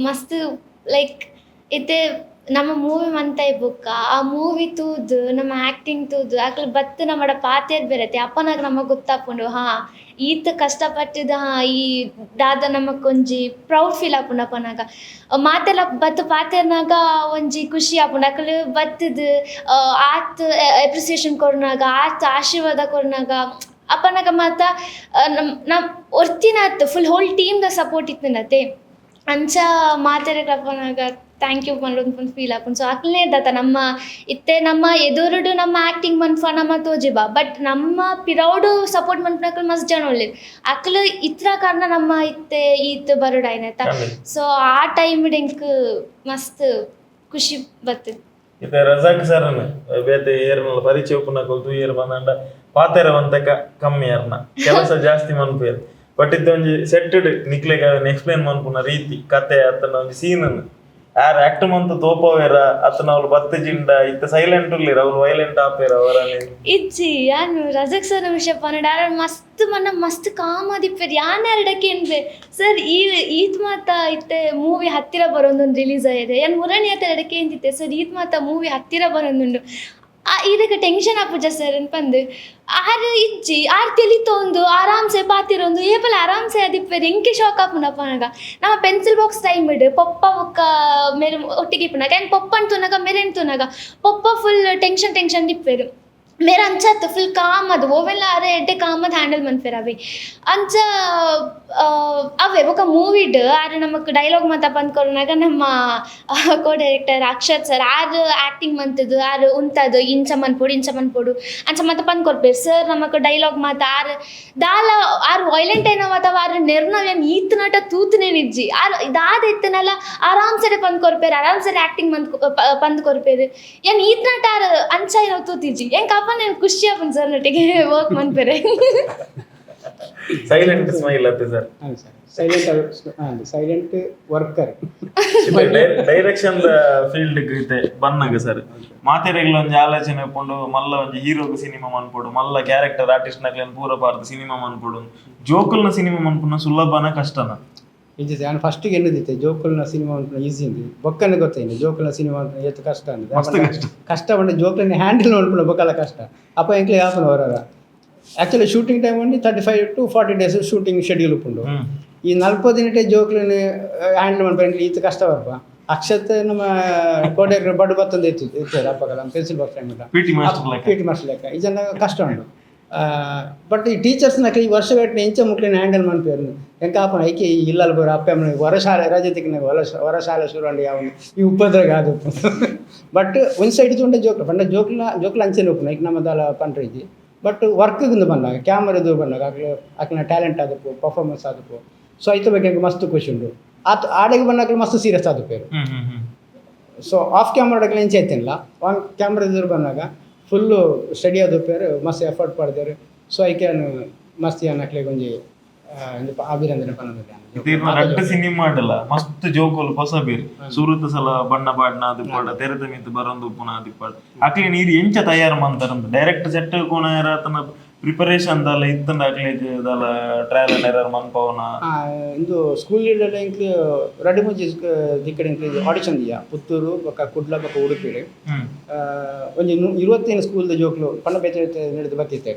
ಮಸ್ತ್ ಲೈಕ್ ಇತ್ತೆ ನಮ್ಮ ಮೂವಿ ಮಂತ ಬುಕ್ಕ ಆ ಮೂವಿ ತೂದು ನಮ್ಮ ಆ್ಯಕ್ಟಿಂಗ್ ತೂದು ಆಕಲ್ ಬತ್ತು ನಮ್ಮಡ ಪಾತೇರ್ ಬೆರತ್ತೆ ಅಪ್ಪನಾಗ ನಮಗೆ ಗೊತ್ತಾಪುಂಡು ಈತ ಕಷ್ಟಪಟ್ಟಿದ ಈ ದಾದ ನಮಕ್ ಒಂಜಿ ಪ್ರೌಡ್ ಫೀಲ್ ಆಪುಂಡು ಅಪ್ಪನಾಗ ಮಾತೆಲ್ಲ ಬತ್ತು ಪಾತೇರ್ನಾಗ ಒಂಜಿ ಖುಷಿ ಆಪುಂಡು ಅಕಲ್ ಬತ್ತದು ಆತ್ ಅಪ್ರಿಸಿಯೇಷನ್ ಕೊರ್ನಾಗ ಆತ್ ಆಶೀರ್ವಾದ ಕೊರ್ನಾಗ ಅಪ್ಪನಾಗ ಮಾತ ನಮ್ ಒರ್ತಿನತ್ತು ಫುಲ್ ಹೋಲ್ ಟೀಮ್ದ ಸಪೋರ್ಟ್ ಇತ್ತಿನತ್ತೆ ಅಂಚ ಮಾತಾಡಪ್ಪ ಥ್ಯಾಂಕ್ ಯು ಮಲ್ಲೊಂದು ಫೀಲ್ ಆಪುಂಡು. ಸೊ ಅಕ್ಲೇ ಇದ್ದತ್ತ ನಮ್ಮ ಇತ್ತೆ ನಮ್ಮ ಎದುರುಡು ನಮ್ಮ ಆ್ಯಕ್ಟಿಂಗ್ ಮನ್ಫ ನಮ್ಮ ತೋಜಿಬ ಬಟ್ ನಮ್ಮ ಪಿರೌಡು ಸಪೋರ್ಟ್ ಮನ್ಪನಕಲ್ ಮಸ್ತ್ ಜನ ಒಳ್ಳೆ ಅಕ್ಲು ಇತ್ರ ಕಾರಣ ನಮ್ಮ ಇತ್ತೆ ಈತ್ ಬರೋಡ್ ಆಯ್ನತ್ತ. ಸೊ ಆ ಟೈಮ್ ಇಂಕ್ ಮಸ್ತ್ ಖುಷಿ ಬರ್ತದೆ. ಇತ್ತೆ ರಜಾಕ್ ಸರ್ ಬೇತೆ ಏರ್ನಲ್ಲ ಪರಿಚಯ ಉಪ್ಪುನಕಲ್ ತೂಯೇರ್ ಬಂದಂಡ ಪಾತೆರವಂತಕ ಕಮ್ಮಿ ಏರ್ನ ಕೆಲಸ ಜಾಸ್ತಿ ಮನ್ಪೇರು ಬಟ್ ಇದು ಒಂಜಿ ಸೆಟ್ಟಡ್ ನಿಕ್ಲೆಗ ಎಕ್ಸ್ಪ್ಲೇನ್ ಮನ್ಪುನ ರೀತಿ ಕತೆ ಅತನ ಒಂಜಿ ಸೀನ್ ಯಾರು ಆಕ್ಟ್ ಮಂತ್ ತೋಪವೇರ ಅತನ ಅವ್ಲು ಬತ್ತ ಜಿಂಡ ಇತ್ತ ಸೈಲೆಂಟ್ ಉರ್ಲಿರ ಅವ್ರು ವೈಲೆಂಟ್ ಆಪೇರ ಅವರ ಇಜ್ಜಿ ಯಾನು ರಜಕ್ ಸರ್ ವಿಷಯ ಪನ್ನಡ ಮಸ್ತ್ ಮನ್ನ ಮಸ್ತ್ ಕಾಮದಿಪ್ಪೇರು ಯಾನ್ ಎರಡಕ್ಕೆ ಏನ್ಬೆ ಸರ್ ಈತ್ ಮಾತ ಇತ್ತೆ ಮೂವಿ ಹತ್ತಿರ ಬರೋದೊಂದು ರಿಲೀಸ್ ಆಗಿದೆ ಯಾನ್ ಮುರಣಿ ಆತ ಎರಡಕ್ಕೆ ಏನಿತ್ತೆ ಸರ್ ಈತ್ ಮಾತ ಮೂವಿ ಹತ್ತಿರ ಬರೋದುಂಡು ಇದಕ್ಕೆ ಟೆನ್ಷನ್ ಆಪುಜ ಸರ್ ಅನ್ಪಂದು ಆರು ಇಜ್ಜಿ ಆರು ತಿಳಿತೊಂದು ಆರಾಮ್ಸೆ ಪಾತಿರೊಂದು ಏಪಲ ಆರಾಮ್ಸೆ ಅದಿಪ್ಪೇರು ಎಂಕೆ ಶಾಕ್ ಆಪುನಪ್ಪ ನನಗ ನಮ್ಮ ಪೆನ್ಸಿಲ್ ಬಾಕ್ಸ್ ಟೈಮ್ ಇಡು ಪಪ್ಪ ಒಕ್ಕ ಮೇರೆ ಒಟ್ಟಿಗೆ ಇಪ್ಪುನಾಗ ಏನು ಪಪ್ಪ ಅಂತುನಾಗ ಮೇರೆನ್ ತುನಾಗ ಪಪ್ಪ ಫುಲ್ ಟೆನ್ಷನ್ ದಿಪ್ಪೇರು ಮೇರೆ ಅಂಚತ್ತು ಫುಲ್ ಕಾಮದು ಓವೆಲ್ಲ ಅರೆ ಎಡ್ಡೆ ಕಾಮದ್ ಹ್ಯಾಂಡಲ್ ಮನ್ಪೇರು ಅವೆ ಅಂಚ ಅವೇ ಒಕ್ಕ ಮೂವಿಡ್ ಆರು ನಮಕ್ ಡೈಲಾಗ್ ಮಾತ ಬಂದ್ಕೊರ್ನಾಗ ನಮ್ಮ ಕೋ ಡೈರೆಕ್ಟರ್ ಅಕ್ಷತ್ ಸರ್ ಆರು ಆ್ಯಕ್ಟಿಂಗ್ ಮಂತದ್ದು ಆರು ಉಂತದು ಇಂಚ ಮನ್ಪೋಡು ಅಂಚ ಮಾತ ಬಂದ್ಕೊಡ್ಬೇರು ಸರ್ ನಮಕ್ ಡೈಲಾಗ್ ಮಾತ ಆರು ದಾಲ ಆರು ವೈಲೆಂಟ್ ಏನವ ಅಥವಾ ಆರು ನೆರ್ನವ್ ಈತ್ ನಟ ತೂತನೇ ನಿಜ್ಜಿ ಆರು ಇದಾದ ಎತ್ತನಲ್ಲ ಆರಾಮ್ಸರೆ ಬಂದ್ಕೊಡ್ಬೇರು ಆರಾಮ್ಸರೆ ಆ್ಯಕ್ಟಿಂಗ್ ಬಂದ್ಕೊಡ್ಬೇರು ಏನ್ ಈತ್ ನಟ ಆರು ಅಂಚ ಏನೋ ತೂತಿಜ್ಜಿ ಏನ್ నేను ಖುಷಿ ಆಪನ್ ಸರ್ ನಟಿಗೆ ವರ್ಕ್ ಮನ್ಪೇರೆ ಸೈಲೆಂಟ್ ಸ್ಮೈಲ್ ಅತ್ತೆ sir silent worker direction field ಗೀತೆ ಬನ್ನಗ ಸರ್ ಮಾತೆರೆಗ್ಲ ಒಂಜಿ ಆಲೋಚನೆ ಇಪ್ಪುಂಡು ಮಲ್ಲ ಒಂಜಿ ಹೀರೋಗ್ ಸಿನಿಮಾ ಮನ್ಪೊಡು ಮಲ್ಲ ಕ್ಯಾರೆಕ್ಟರ್ ಆರ್ಟಿಸ್ಟ್ ನಕ್ಲೆನ್ ಪೂರ ಪಾರ್ದು ಸಿನಿಮಾ ಮನ್ಪೊಡು ಜೋಕುಲ್ನ ಸಿನಿಮಾ ಮನ್ಪುನ ಸುಲಭನ ಕಷ್ಟನ ಇದು ನಾನು ಫಸ್ಟಿಗೆ ಎನ್ನುದಿತ್ತೆ ಜೋಕುಲ್ನ ಸಿನಿಮಾ ಅಂತ ಈಸಿ ಅಂದು ಬೊಕ್ಕನೆ ಗೊತ್ತಾಯಿಲ್ಲ ಜೋಕುಲ್ನ ಸಿನಿಮಾ ಅಂತ ಎಷ್ಟು ಕಷ್ಟ ಅಂದ್ರೆ ಕಷ್ಟ ಬಂದು ಜೋಕುಲ್ನ ಹ್ಯಾಂಡಲ್ ನೋಡ್ಕೊಂಡು ಬೊಕ್ಕಲ್ಲ ಕಷ್ಟ ಅಪ್ಪ ಎಂಕ್ಲೆ ಹಾಪನ ಅವರ ಆ್ಯಕ್ಚುಲಿ ಶೂಟಿಂಗ್ ಟೈಮ್ ಬಂದು 35 to 40 days ಶೂಟಿಂಗ್ ಶೆಡ್ಯೂಲ್ ಉಪ್ಪುಂಡು ಈ 40 ದಿನಟೆ ಜೋಕುಲ್ನ ಹ್ಯಾಂಡಲ್ ಮಾಡ್ಬೇಕು ಈತ ಕಷ್ಟ ಬರ್ಪ ಅಕ್ಷತ್ ನಮ್ಮ ಕೋಟೆ ಬಡ್ ಬತ್ತಂದು ಇರ್ತಾರೆ ಅಪ್ಪಗಲ್ಲ pencil box time P T master ಲೆಕ್ಕ ಇದನ್ನ ಕಷ್ಟ ಉಂಟು ಬಟ್ ಈ ಟೀಚರ್ಸ್ನಾಗ ಈ ವರ್ಷ ಬೇಟನೆ ಎಂಚ ಮುಕ್ಳಿನ ಹ್ಯಾಂಡಲ್ ಮಾಡ್ಪೇರು ಎಂಕ ಆಪನ ಐಕೆ ಇಲ್ಲಲ್ಲ ಬರೋ ಅಪ್ಪ ಹೊರ ಶಾಲೆ ರಜೆ ತಿಕ್ಕಿನಾಗ ಹೊರ ಶಾಲೆ ಶುರು ಅಂಡಿ ಯಾವ ಈ ಉಪ್ಪದ್ರಾಗ ಅದು ಬಟ್ ಒಂದು ಸೈಡ್ ತುಂಡೆ ಜೋಕ್ಲ ಪಂಡ ಜೋಕ್ಲ ಅಂಚೆನ ಉಪ್ಪು ಈಗ ನಮ್ಮದಲ್ಲ ಪಂಡ್ರಿಜಿ ಬಟ್ ವರ್ಕ್ಗಿಂದು ಬಂದಾಗ ಕ್ಯಾಮರದು ಬಂದಾಗ ಆಕನ ಟ್ಯಾಲೆಂಟ್ ಆದಪ್ಪು ಪರ್ಫಾರ್ಮೆನ್ಸ್ ಆದಪ್ಪು ಸೊ ಐತ ಬಗ್ಗೆ ಮಸ್ತ್ ಖುಷಿ ಉಂಟು ಆಡೆಗೆ ಬಂದಾಗ ಮಸ್ತ್ ಸೀರಿಯಸ್ ಆದಪ್ಪೇರು ಸೊ ಆಫ್ ಕ್ಯಾಮ್ರಾಡಕ್ಕೆ ಎಂಚೆ ಐತಿಲ್ಲ ಆನ್ ಕ್ಯಾಮ್ರಾದ್ರು ಬಂದಾಗ ಫುಲ್ಲು ಸ್ಟಡಿ ಆದಪ್ಪೇರು ಮಸ್ತ್ ಎಫರ್ಟ್ ಪಡೆದೇರು ಸೊ ಐಕೆ ಮಸ್ತ್ ಅನ್ನಕ್ಲೆ ಒಂಜಿ ಅಭಿನಂದನೆ ಪನ್ನದ ಸಿನಿಮಾ ಮಾಡಲ್ಲ ಮಸ್ತ್ ಜೋಕೋಲ್ ಹೊಸ ಬೇರು ಸುರುತ ಸಲ ಬಣ್ಣ ಬಾಡ್ನ ಅದು ತೆರೆದ ಮಿತ್ತು ಬರೋದು ಪುನಃ ಅದು ಅಕ್ಲಿ ನೀರು ಎಂಚ ತಯಾರು ಮಾಡ್ತಾರಂತ ಡೈರೆಕ್ಟ್ ಸೆಟ್ ಕೋಣ ತನ್ನ ಪ್ರಿಪರೇಷನ್ ದಾಲ ಇತ್ತಂದ ಅಕ್ಲೇಜ್ ದಾಲ ಟ್ರಯಲ್ ಅಂಡ್ ಎರರ್ ಮನ್ಪವನ ಇಂದು ಸ್ಕೂಲ್ ಲೀಡರ್ ಇಂಕ್ಲಿ ರೆಡಿ ಮುಜಿ ದಿಕ್ಕಡೆ ಇಂಕ್ಲಿ ಆಡಿಷನ್ ದಿಯಾ ಪುತ್ತೂರು ಬೊಕ್ಕ ಕುಡ್ಲ ಬೊಕ್ಕ ಉಡುಪಿಡೆ ಒಂಜಿ 25 ಸ್ಕೂಲ್ದ ಜೋಕ್ಲು ಪಂಡ ಬೇತೆ ನಡೆದು ಬರ್ತಿತ್ತೆ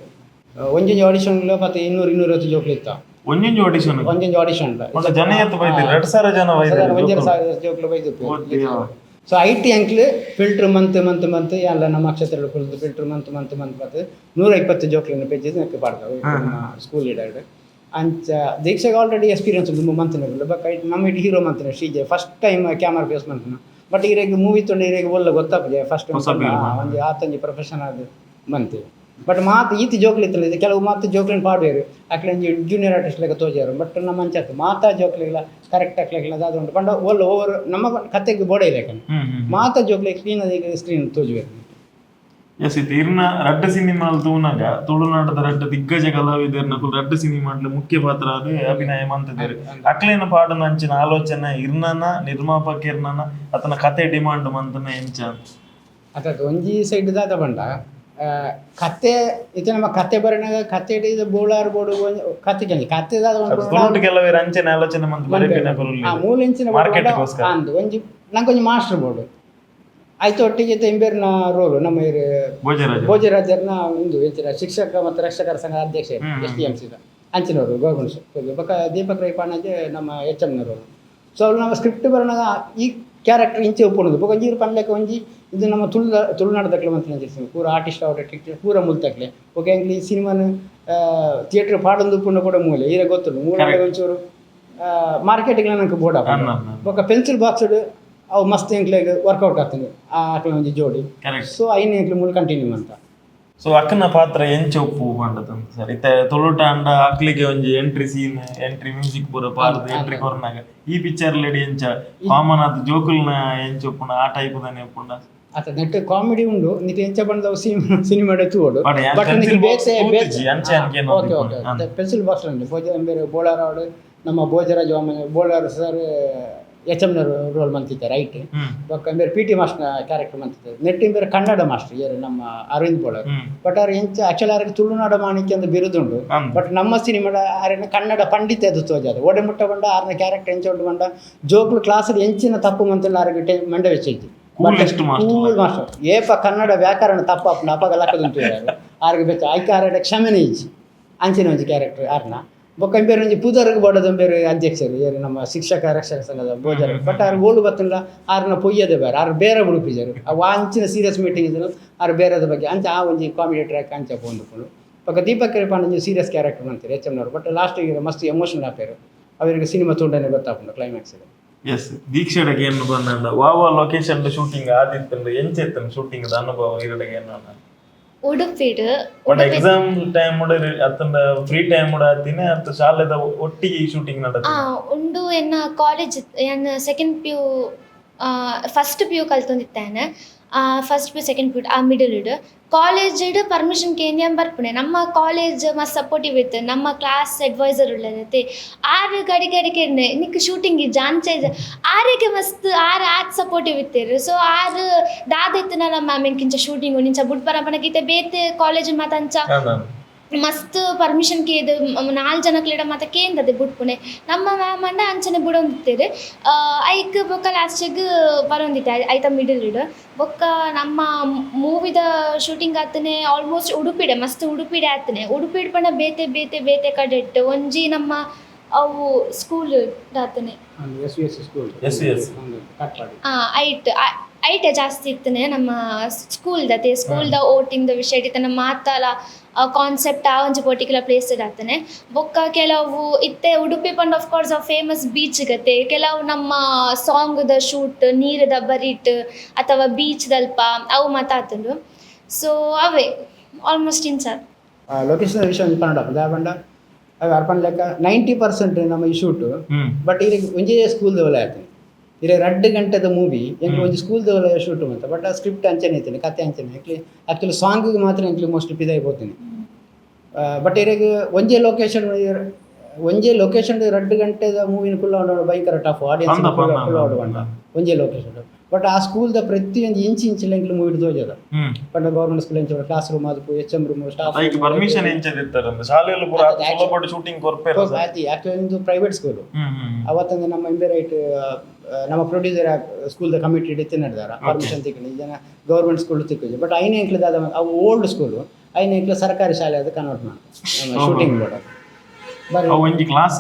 ಒಂಜಿ ಆಡಿಷನ್ ಮತ್ತೆ 200-250 ಜೋಕ್ಲು ಇತ್ತ ಒಂಜೊಂಜಿ ಆಡಿಷನ್ ಜನ ಎತ್ತು ಬೈದಿರು 2000 ಜನ ಬೈದಿರು ಜೋಕ್ಲು ಬೈದಿರು ಸೊ ಐಟಿ ಅಂಕ್ಲು ಫಿಲ್ಟ್ರ್ ಮಂತ್ ಎಲ್ಲ ನಮ್ಮ ಅಕ್ಷತ್ರ ಕುಳಿತು ಫಿಲ್ಟ್ರ್ ಮಂತ್ 120 ಜೋಕ್ಲಿನ ಪೇಜಸ್ ನನಗೆ ಪಾಡ್ತಾವೆ ಸ್ಕೂಲ್ ಲೀಡರ್ ಅಂಚ ದೀಕ್ಷಾಗ ಆಲ್ರೆಡಿ ಎಕ್ಸ್ಪೀರಿಯನ್ಸ್ ಉಂಟು ಮಂತ್ನ ಬಟ್ ನಮ್ಮ ಇಟ್ಟು ಹೀರೋ ಮಂತ್ನ ಶ್ರೀಜೆ ಫಸ್ಟ್ ಟೈಮ್ ಕ್ಯಾಮರಾ ಫೇಸ್ ಮಂತ್ನ ಬಟ್ ಇರಾಗ ಮೂವಿ ತೊಂಡು ಇರಾಗ ಒಳ್ಳೆ ಗೊತ್ತಾಗ್ತದೆ ಫಸ್ಟ್ ಒಂದು ಆತಂಜಿ ಪ್ರೊಫೆಷನ್ ಆದ ಮಂತ್ ಬಟ್ ಮಾತು ಈತಿ ಜೋಕ್ಲಿ ಇತ್ತಲ್ಲ ಇದು ಕೆಲವು ಮಾತು ಜೋಕ್ಲಿನ ಪಾಡ್ವೇರು ಅಕ್ಲೆ ಜೂನಿಯರ್ ಆರ್ಟಿಸ್ಟ್ ಲೆಕ್ಕ ತೋಜಾರು ಬಟ್ ನಮ್ಮ ಅಂಚತ್ತು ಮಾತಾ ಜೋಕ್ಲಿಲ್ಲ ಕರೆಕ್ಟ್ ಆಗ್ಲಿಲ್ಲ ಅದುಂಟು ಪಂಡ ಒಳ್ಳೆ ಓವರ್ ನಮ್ಮ ಕತೆಗೆ ಬೋಡ ಇಲ್ಲ ಮಾತಾ ಜೋಕ್ಲಿ ಕ್ಲೀನ್ ಅದಕ್ಕೆ ಸ್ಕ್ರೀನ್ ತೋಜುವೇರು. ಎಸ್ ಇದು ಇರ್ನ ರಡ್ಡ ಸಿನಿಮಾಲ್ ತೂನಾಗ ತುಳುನಾಡದ ರಡ್ಡ ದಿಗ್ಗಜ ಕಲಾವಿದರ್ನ ರಡ್ಡ ಸಿನಿಮಾಡ್ಲ ಮುಖ್ಯ ಪಾತ್ರ ಅದು ಅಭಿನಯ ಮಂತಿದ್ದಾರೆ ಅಕ್ಲೇನ ಪಾಡನ ಅಂಚಿನ ಆಲೋಚನೆ ಇರ್ನನ ನಿರ್ಮಾಪಕ ಇರ್ನನ ಅತನ ಕತೆ ಡಿಮಾಂಡ್ ಮಂತನ ಎಂಚ ಅದ ಒಂಜಿ ಸೈಡ್ ದಾದ ಬಂಡ ಕತೆ ಇದು ನಮ್ಮ ಕತೆ ಬರೋಣಾಗ ಕತೆ ಹಿಡಿದು ಬೋಳಾರ್ ಬೋಡು ಕತೆ ಕತೆ ಕೆಲವೇ ಅಂಚನೆ ಆಲೋಚನೆ ಮಂತ್ ಬರೀಪಿನ ಮೂಲ ಇಂಚಿನ ಅಂದು ಒಂಜಿ ನಂಗೊಂಜಿ ಮಾಸ್ಟರ್ ಬೋರ್ಡು ಆಯ್ತು ಒಟ್ಟಿಗೆ ಎಂಬೇರ್ನ ರೋಲು ನಮ್ಮ ಭೋಜರಾಜರ್ನ ಒಂದು ಎಂಚಿನ ಶಿಕ್ಷಕ ಮತ್ತು ರಕ್ಷಕರ ಸಂಘ ಅಧ್ಯಕ್ಷ STMC ಅಂಚಿನವರು ಗೌರ್ಮೆಂಟ್ ಬೊಕ್ಕ ದೀಪಕ್ ರೈ ಪಾಣಜೆ ನಮ್ಮ HMನ ರೋಲು. ಸೊ ಅವ್ರು ನಾವು ಸ್ಕ್ರಿಪ್ಟ್ ಬರೋಣಾಗ ಈ ಕ್ಯಾರೆಕ್ಟರ್ ಇಂಚೆ ಒಪ್ಪುಣದು ಬೊಕ್ಕ ಒಂಜಿ ಪನ್ಲೆಕ್ಕ ಒಂಜಿ ಇದು ನಮ್ಮ ತುಳುನಾಡದಕ್ಲೆ ಮಂತ್ರಿ ಪೂರ ಆರ್ಟಿಸ್ಟ್ ಔಟ್ ಪೂರ ಮುಲ್ತಕ್ಲೆ ಓಕೆ ಅಂಗ್ಲಿ ಸಿನಿಮಾನ ಥಿಯೇಟ್ರ್ ಪಾಡೊಂದು ಪುಣ್ಣ ಕೂಡ ಮೂಲೆ ಈಗ ಗೊತ್ತುಂಟು ಮೂಲ ಒಂಚೂರು ಮಾರ್ಕೆಟಿಗೆ ನನಗೆ ಬೋರ್ಡ್ ಬೊಕ್ಕ ಪೆನ್ಸಿಲ್ ಬಾಕ್ಸ್ ಅವು ಮಸ್ತ್ ಎಂಕ್ಲೆಗ್ ವರ್ಕೌಟ್ ಆಗ್ತದೆ ಆ ಆಕಳ ಒಂಜಿ ಜೋಡಿ. ಸೊ ಐನ ಎಂಕ್ಲೆ ಮೂಲ ಕಂಟಿನ್ಯೂ ಅಂತ. ಸೊ ಅಕ್ಕನ ಪಾತ್ರ ಎಂಚ ಒಪ್ಪು ಮಾಡದಂತ ಸರ್ ಇತ್ತೆ ತೊಳುಟ ಅಂಡ ಅಕ್ಲಿಗೆ ಒಂಜಿ ಎಂಟ್ರಿ ಸೀನ್ ಎಂಟ್ರಿ ಮ್ಯೂಸಿಕ್ ಪೂರ ಪಾಡ್ದು ಎಂಟ್ರಿ ಕೊರ್ನಾಗ ಈ ಪಿಕ್ಚರ್ ಲೆಡಿ ಎಂಚ ಕಾಮನ್ ಆದ ಜೋಕುಲ್ನ ಎಂಚ ಒಪ್ಪುಂಡ ಆ ಟೈಪ್ ದನೆ ಒಪ್ಪುಂಡ ಆತ ನೆಟ್ ಕಾಮಿಡಿ ಉಂಡು ನಿತಿ ಎಂಚ ಬಂದವು ಸಿನಿಮಾ ತೂಡು ಬಟ್ ಪೆನ್ಸಿಲ್ ಬಾಕ್ಸ್ ಬೇರೆ ಬೋಳಾರಾಡು ನಮ್ಮ ಭೋಜರಾಜ್ ಬೋಳಾರ್ ಸರ್ HMನ ರೋಲ್ ಮಂತಿದ್ದೆ ರೈಟ್ ಬೊಕ್ಕ ಬೇರೆ PT ಮಾಸ್ಟರ್ ಕ್ಯಾರೆಕ್ಟರ್ ಮಂತಿದ್ದೆ ನೆಟ್ಟಿನ ಬೇರೆ ಕನ್ನಡ ಮಾಸ್ಟರ್ ಏರು ನಮ್ಮ ಅರವಿಂದ್ ಬೋಳರ್ ಬಟ್ ಅವ್ರು ಎಂಚ ಆಕ್ಚುಲಿ ಅವ್ರಿಗೆ ತುಳುನಾಡ ಮಾಣಿಕ್ಯ ಅಂತ ಬಿರುದುಂಡು ಬಟ್ ನಮ್ಮ ಸಿನಿಮಾಡ ಆರನ್ನ ಕನ್ನಡ ಪಂಡಿತ ಅದು ತೋಜಾದು ಒಡೆ ಮುಟ್ಟ ಬಂಡ ಆರನ ಕ್ಯಾರೆಕ್ಟರ್ ಎಂಚ ಉಂಟು ಬಂಡ ಜೋಕ್ಲು ಕ್ಲಾಸಲ್ಲಿ ಎಂಚಿನ ತಪ್ಪು ಮಂತಿಲ್ಲ ಅವ್ರಿಗೆ ಮಂಡ ವೆಚ್ಚೈತಿ ಕೂಲ್ ಮಾಸ್ಟರ್ ಏಪ ಕನ್ನಡ ವ್ಯಾಕರಣ ತಪ್ಪಾಪುಂಡು ಅಪಗ ಲಕ್ಕದುಂಟು ಆರ್ಗೆ ಬೆಚ್ಚ ಆಯ್ಕೆ ಆರಡೆ ಕ್ಷಮನೆ ಇಜ್ಜಿ ಅಂಚಿನ ಒಂಜಿ ಕ್ಯಾರೆಕ್ಟರ್ ಆರ್ನ ಬೊಕ್ಕ ಬೇರೆ ಒಂಜಿ ಪೂದರ್ಗೆ ಬೋಡದ ಬೇರೆ ಅಧ್ಯಕ್ಷರು ಏರು ನಮ್ಮ ಶಿಕ್ಷಕ ರಕ್ಷಕ ಸಂಘದ ಭೋಜನ ಬಟ್ ಅವ್ರು ಓಳು ಬತ್ತಿಲ್ಲ ಆರ್ನ ಪೊಯ್ಯದೆ ಬೇರೆ ಅವ್ರು ಬೇರೆ ಬಿಡುಪಿಜರು ಅವು ಅಂಚಿನ ಸೀರಿಯಸ್ ಮೀಟಿಂಗ್ ಇದ್ರು ಅವ್ರು ಬೇರೆದ ಬಗ್ಗೆ ಅಂಚ ಆ ಒಂಜಿ ಕಾಮಿಡಿ ಟ್ರ್ಯಾಕ್ ಅಂಚ ಬಂದುಕೊಂಡು ಬೊಕ್ಕ ದೀಪಕ್ ಪಾಂಡ ಸೀರಿಯಸ್ ಕ್ಯಾರೆಕ್ಟರ್ ಅಂತಾರೆ HMನವರು ಬಟ್ ಲಾಸ್ಟಿಗೆ ಮಸ್ತ್ ಎಮೋಷನಲ್ ಆಪೇರು ಅವರಿಗೆ ಸಿನಿಮಾ ತುಂಡನೆ ಗೊತ್ತಾಗ್ಕೊಂಡು ಕ್ಲೈಮ್ಯಾಕ್ಸ್ ಎಸ್ ದೀಕ್ಷೆಡೆಗೆ ಏನು ಬಂದ ವಾವ ಲೊಕೇಶನ್ ಶೂಟಿಂಗ್ ಆದಿತ್ತು ಎಂಚೆತ್ತ ಶೂಟಿಂಗ್ ಅನುಭವ ಇರಡೆಗೆ ಏನು ಉಡುಪಿಡ್ ಬಟ್ ಎಕ್ಸಾಮ್ ಟೈಮ್ ಅತ್ತಂದ ಫ್ರೀ ಟೈಮ್ ಆತಿನ ಅತ್ತ ಶಾಲೆದ ಒಟ್ಟಿಗೆ ಶೂಟಿಂಗ್ ನಡತ ಉಂಡು ಎನ್ನ ಕಾಲೇಜ್ ಎನ್ನ ಸೆಕೆಂಡ್ PU ಫಸ್ಟ್ PU ಕಲ್ತೊಂದಿತ್ತೇನೆ ಫಸ್ಟ್ PU ಸೆಕೆಂಡ್ PU ಆ ಮಿಡಲ್ ಇಡ್ ಕಾಲೇಜ್ ಪರ್ಮಿಷನ್ ಕೇಂದ್ರ ಬರ್ಪುಣೆ ನಮ್ಮ ಕಾಲೇಜ್ ಮಸ್ತ್ ಸಪೋರ್ಟಿವ್ ಇತ್ತು ನಮ್ಮ ಕ್ಲಾಸ್ ಅಡ್ವೈಸರ್ ಉಳ್ಳದೈತೆ ಆರು ಗಡಿಗೆ ನಿಕ್ ಶೂಟಿಂಗ್ ಜಾಂಚೆ ಆರಿಗೆ ಮಸ್ತ್ ಆರು ಸಪೋರ್ಟಿವ್ ಇತ್ತೇರು ಸೊ ಆರು ದಾದೈತನಲ್ಲ ಮ್ಯಾಮ್ ಎಂಕಿಂಚ ಶೂಟಿಂಗ್ ನಿಂಚ ಬುಡ್ ಪರಪನಗೀತೆ ಬೇತೆ ಕಾಲೇಜ್ ಮಾತಂಚ ಮಸ್ತ್ ಪರ್ಮಿಷನ್ ಕೇದು 4 ಜನಕ್ಲಿಡ ಮಾತ ಕೇಂದದೆ ಬುಡ್ಪುಣೆ ನಮ್ಮ ಮ್ಯಾಮ್ ಅಂಡ ಅಂಚನೆ ಬುಡೊಂದಿತ್ತೇರು ಐಕ್ ಬೊಕ್ಕ ಲಾಸ್ಟಿಗೆ ಬರೊಂದಿತ್ತೆ ಐತ ಮಿಡಲ್ ಇಡ್ ಬೊಕ್ಕ ನಮ್ಮ ಮೂವಿದ ಶೂಟಿಂಗ್ ಆತನೆ ಆಲ್ಮೋಸ್ಟ್ ಉಡುಪಿಡೆ ಮಸ್ತ್ ಉಡುಪಿಡೆ ಆತನೆ ಉಡುಪಿಡ್ ಪಂಡ ಬೇತೆ ಕಡೆಟ್ ಒಂಜಿ ನಮ್ಮ ಅವು ಸ್ಕೂಲ್ ಆತನೆ ಐಟೆ ಜಾಸ್ತಿ ಇತ್ತನೆ ನಮ್ಮ ಸ್ಕೂಲ್ದ ಓಟಿಂಗ್ದ ವಿಷಯ ಇತ್ತು ನಮ್ಮ ಮಾತಲ ಕಾನ್ಸೆಪ್ಟ್ ಆ ಒಂಜಿ ಪರ್ಟಿಕ್ಯುಲರ್ ಪ್ಲೇಸ್ ಆತನೆ ಬೊಕ್ಕ ಕೆಲವು ಇತ್ತೆ ಉಡುಪಿ ಪಂಡ್ ಆಫ್ ಕೋರ್ಸ್ ಫೇಮಸ್ ಬೀಚ್ ಗತೆ ಕೆಲವು ನಮ್ಮ ಸಾಂಗ್ದ ಶೂಟ್ ನೀರದ ಬರೀಟ್ ಅಥವಾ ಬೀಚ್ ದಲ್ಪ ಅವು ಮಾತಾತಂಡು ಸೊ ಅವೇ ಆಲ್ಮೋಸ್ಟ್ ಇನ್ಸಾರ್ ಲೊಕೇಶನ್ ವಿಷಯ ಪಂಡ ಅರ್ಪಣೆ ಲೆಕ್ಕ 90% ನಮ್ಮ ಈ ಶೂಟು ಬಟ್ ಈಗ ಒಂಜೇ ಸ್ಕೂಲ್ದ ಒಲೆ ಆಯ್ತು ಇರ 2 ಗಂಟೆದ ಮೂವಿ ಎಂಕ್ಲು ಒಂಜಿ ಸ್ಕೂಲ್ದ ಒಲೆ ಶೂಟ್ ಅಂತ ಬಟ್ ಆ ಸ್ಕ್ರಿಪ್ಟ್ ಅಂಚನೆ ಐತೇನೆ ಕತೆ ಅಂಚನೆ ಆ್ಯಕ್ಚುಲಿ ಸಾಂಗಿಗೆ ಮಾತ್ರ ಎಂಕ್ಲು ಮೋಸ್ಟ್ಲಿ ಪಿದಾಗಿ ಹೋಗ್ತೀನಿ ಬಟ್ ಇರಿಗೆ ಒಂಜೇ ಲೊಕೇಶನ್ 2 ಗಂಟೆದ ಮೂವಿನ ಕುಲ್ಲ ಭಯಂಕರ ಟಫ್ ಆಡಿಯನ್ಸ್ ಕುಲ್ಲ ಒಂಜೇ ಲೊಕೇಶನ್ ಬಟ್ ಆ ಸ್ಕೂಲ್ದ ಪ್ರತಿಯೊಂದು ಇಂಚ್ ಎಂಕ್ಲು ಮೂವಿ ತೋಜದ ಪಂಡ ಗೌರ್ಮೆಂಟ್ ಸ್ಕೂಲ್ ಎಂಚ ಕ್ಲಾಸ್ ರೂಮ್ ಅದು HM ರೂಮ್ ಸ್ಟಾಫ್ ಪರ್ಮಿಷನ್ ಎಂಚದಿರ್ತಾರೆ ಶಾಲೆಯಲ್ಲಿ ಪೂರ ಸುಲಭ ಶೂಟಿಂಗ್ ಕೊರ್ಪೇರ ಆಕ್ಚುಲಿ ಇದು ಪ್ರೈವೇಟ್ ಸ್ಕೂಲ್ ಅವತ್ತಂದು ನಮ್ಮ ಇಂಬೆರೈಟ್ ನಮ್ಮ ಪ್ರೊಡ್ಯೂಸರ್ ಸ್ಕೂಲ್ದ ಕಮಿಟಿ ಇಡುತ್ತೆ ನಡೆದಾರ ಪರ್ಮಿಷನ್ ತಿಕ್ಕೊಂಡು ಜನ ಗೌರ್ಮೆಂಟ್ ಸ್ಕೂಲ್ ತಿಕ್ಕಿದ್ವಿ ಬಟ್ ಐನೇ ಎಂಕ್ಲದ ಅವು ಓಲ್ಡ್ ಸ್ಕೂಲು ಐನೇ ಎಂಕ್ಲ ಸರ್ಕಾರಿ ಶಾಲೆ ಅದು ಕನ್ವರ್ಟ್ ಮಾಡಿ ಶೂಟಿಂಗ್ ಮಾಡೋದು ಒಂಜಿ ಕ್ಲಾಸ್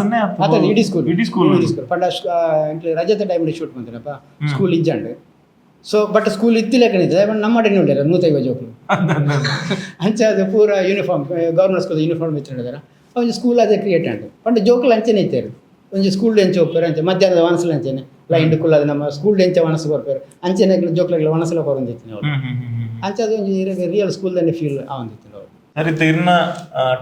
ಇಡೀ ಸ್ಕೂಲ್ ಪಂಡ ರಜದ ಟೈಮಲ್ಲಿ ಶೂಟ್ ಮಾಡ್ತೀನಪ್ಪ ಸ್ಕೂಲ್ ಇಜ್ಜಂಡು ಸೊ ಬಟ್ ಸ್ಕೂಲ್ ಇತ್ತಿಲೆಕ್ಕನಿದೆ ನಮ್ಮ ಡೆನ್ ಉಂಟಲ್ಲ 150 ಜೋಕ್ಲು ಅಂಚೆ ಅದು ಪೂರ ಯೂನಿಫಾರ್ಮ್ ಗೌರ್ಮೆಂಟ್ ಸ್ಕೂಲ್ ಯೂನಿಫಾರ್ಮ್ ಇತ್ತು ನಡೆದಾರ ಒಂಜಿ ಸ್ಕೂಲ್ ಅದೇ ಕ್ರಿಯೇಟ್ ಅಂಟು ಪಂಡ ಜೋಕ್ಲು ಅಂಚೆನೆ ಇತ್ತೇರು ಒಂಜಿ ಸ್ಕೂಲ್ ಎಂಚ ಹೋಗ್ತಾರೆ ಅಂಚೆ ಮಧ್ಯಾಹ್ನದ ವನಸಲ ಅಂಚೆನೆ ಲೈನ್ ಕುಲ್ಲದ ನಮ್ಮ ಸ್ಕೂಲ್ ಎಂಚ ವನಸು ಬರ್ತಾರೆ ಅಂಚೆನೆ ಜೋಕ್ಲಾಗ್ಲ ವನಸಲ ಹೊರೊಂದಿತ್ತು ಅವ್ರು ಅಂಚೆ ಅದು ಒಂಜಿ ರಿಯಲ್ ಸ್ಕೂಲ್ದನ್ನೇ ಫೀಲ್ ಆವಂದಿತ್ತು ಅವ್ರು ಸರಿ ಇರ್ನ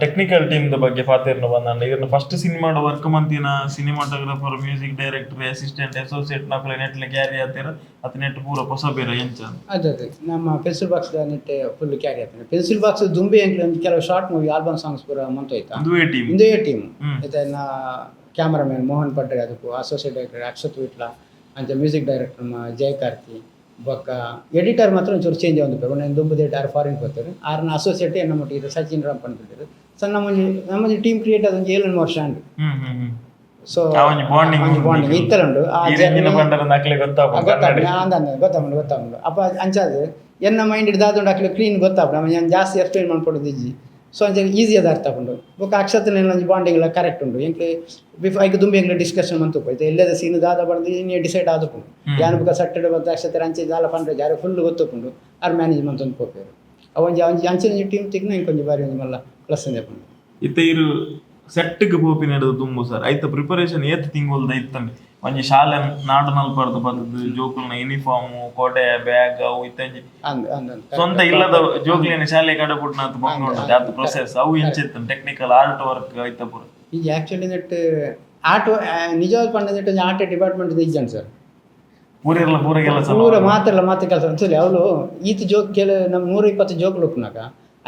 ಟೆಕ್ನಿಕಲ್ ಟೀಮ್ ಬಗ್ಗೆ ಪಾತಿರ್ನ ಬಂದ ಇರ್ನ ಫಸ್ಟ್ ಸಿನಿಮಾಡ ವರ್ಕ್ ಮಂತಿನ cinematographer music director assistant associate ನಕಲ ನೆಟ್ಲೆ ಕ್ಯಾರಿ ಆತೀರ ಅತ್ ನೆಟ್ ಪೂರ ಹೊಸ ಬೇರೆ ಎಂಚ ಅದೇ ನಮ್ಮ ಪೆನ್ಸಿಲ್ ಬಾಕ್ಸ್ ನೆಟ್ ಫುಲ್ ಕ್ಯಾರಿ ಆಗ್ತದೆ. ಪೆನ್ಸಿಲ್ ಬಾಕ್ಸ್ ದುಂಬಿ ಒಂದು ಕೆಲವು ಶಾರ್ಟ್ ಮೂವಿ ಆಲ್ಬಮ್ ಸಾಂಗ್ಸ್ ಪೂರ ಮಂತೋಯ್ತಾ ಇಂದೇ ಟೀಮ್ ಇದನ್ನ ಕ್ಯಾಮರಾಮನ್ ಮೋಹನ್ ಪಡ್ರೆ ಅದಕ್ಕೂ ಅಸೋಸಿಯೇಟ್ ಡೈರೆಕ್ಟರ್ ಅಕ್ಷತ್ ವಿಟ್ಲ ಅಂಚ ಮ್ಯೂಸಿಕ್ ಡೈರೆಕ್ಟರ್ ಜಯಕಾರ್ತಿ ಬೊಕ್ಕ ಎಡಿಟರ್ ಮಾತ್ರ ಒಂಚೂರು ಚೇಂಜ್ ಆಗಿ ಒಂದು ದುಂಬು ಡೇಟ್ ಆರು ಫಾರಿನ್ ಬರ್ತಾರೆ ಆರ್ನ ಅಸೋಸಿಯೇಟ್ ನಮ್ಮ ಒಟ್ಟಿಗೆ ಸಚಿನ್ ರಾಮ್ ಪಂಡ್ಬಿಟ್ಟಿರು. ಸೊ ನಮ್ಮ ಟೀಮ್ ಕ್ರಿಯೇಟ್ ಅದೊಂದು 7 ವರ್ಷ ಅಂಡು. ಸೊ ಬಾಂಡಿಂಗ್ ಇತ್ತಲುಂಡು ಗೊತ್ತಾಗ್ಬಿಡು ಅಪ್ಪ ಅಂಚಾದು ಎನ್ನ ಮೈಂಡ್ ಹಿಡ್ದಾದುಂಡು ಅಕ್ಲೆ ಕ್ಲೀನ್ ಗೊತ್ತಾಗ್ಬಿಡು ನಾನು ಜಾಸ್ತಿ ಎಕ್ಸ್ಪ್ಲೈನ್ ಮಾಡ್ಕೊಡೋದು ಇಜ್ಜಿ. ಸೊ ಅಂಚೆ ಈಸಿ ಅದು ಅರ್ಥ ಉಂಡು ಬೊಕ್ಕ ಅಕ್ಷತನ ಒಂಜಿ ಬಾಂಡಿಂಗ್ ಎಲ್ಲ ಕರೆಕ್ಟ್ ಉಂಡು ಎಂಕ್ಲೆ ಐದು ದುಂಬಿ ಎಂಕ್ಲೆ ಡಿಸ್ಕಷನ್ ಮಂತುಪ್ಪು ಐತೆ ಎಲ್ಲದ ಸೀನ್ ದಾದ ಬಡ್ದು ಇನ್ನೇ ಡಿಸೈಡ್ ಆದುಪ್ಪುಂಡು ಯಾನು ಬೊಕ್ಕ ಸಟ್ಟೆಡ್ ಬತ್ತ ಅಕ್ಷತರ ಅಂಚೆ ದಾಲ ಪಂಡ್ರೆ ಯಾರು ಫುಲ್ ಗೊತ್ತುಪ್ಪುಂಡು ಆರು ಮ್ಯಾನೇಜ್ಮೆಂಟ್ ಒಂದು ಪೋಪೇರು ಅವಂಜಿ ಅಂಚಿನ ಟೀಮ್ ತಿಗ್ನ ಇಂಕೊಂಜಿ ಬಾರಿ ಒಂಜಿ ಮಲ್ಲ ಪ್ಲಸ್ ಅಂದೆ ಇತ್ತ ಇರು ಸೆಟ್ಗೆ ಪೋಪಿ ನಡೆದು ತುಂಬು ಸರ್ ಐತ ಪ್ರಿಪರೇಷನ್ ಏತ್ ತಿಂಗೊಲ್ದ ಇತ್ತಂಡೆ ಒಂಜಿ ಶಾಲೆ ನಾಡು ನಲ್ಪರ್ದು ಬಂದದ್ದು ಜೋಕುಲ್ನ ಯೂನಿಫಾರ್ಮ್ ಕೋಟೆ ಬ್ಯಾಗ್ ಅವು ಇತ್ತಂಜಿ ಸ್ವಂತ ಇಲ್ಲದ ಜೋಕ್ಲಿನ ಶಾಲೆ ಕಡೆ ಪುಟ್ನ ಅಂತ ಬಂದ್ ಅದು ಪ್ರೊಸೆಸ್ ಅವು ಇಂಚಿತ್ತು ಟೆಕ್ನಿಕಲ್ ಆರ್ಟ್ ವರ್ಕ್ ಐತ ಪೂರ ಈಗ ಆಕ್ಚುಲಿ ನೆಟ್ ಆರ್ಟ್ ನಿಜವಾದ ಪಂಡ ನೆಟ್ ಆರ್ಟ್ ಡಿಪಾರ್ಟ್ಮೆಂಟ್ ಇಜ್ಜನ್ ಸರ್ ಪೂರ ಕೆಲಸ ಪೂರ ಮಾತ್ರ ಕೆಲಸ ಅನ್ಸಲಿ ಅವಳು ಈತ ಜೋಕ್ ಕೆಲ ನಮ್ಮ 120 ಜೋಕ್ಲು ಉಪ್ನಾಗ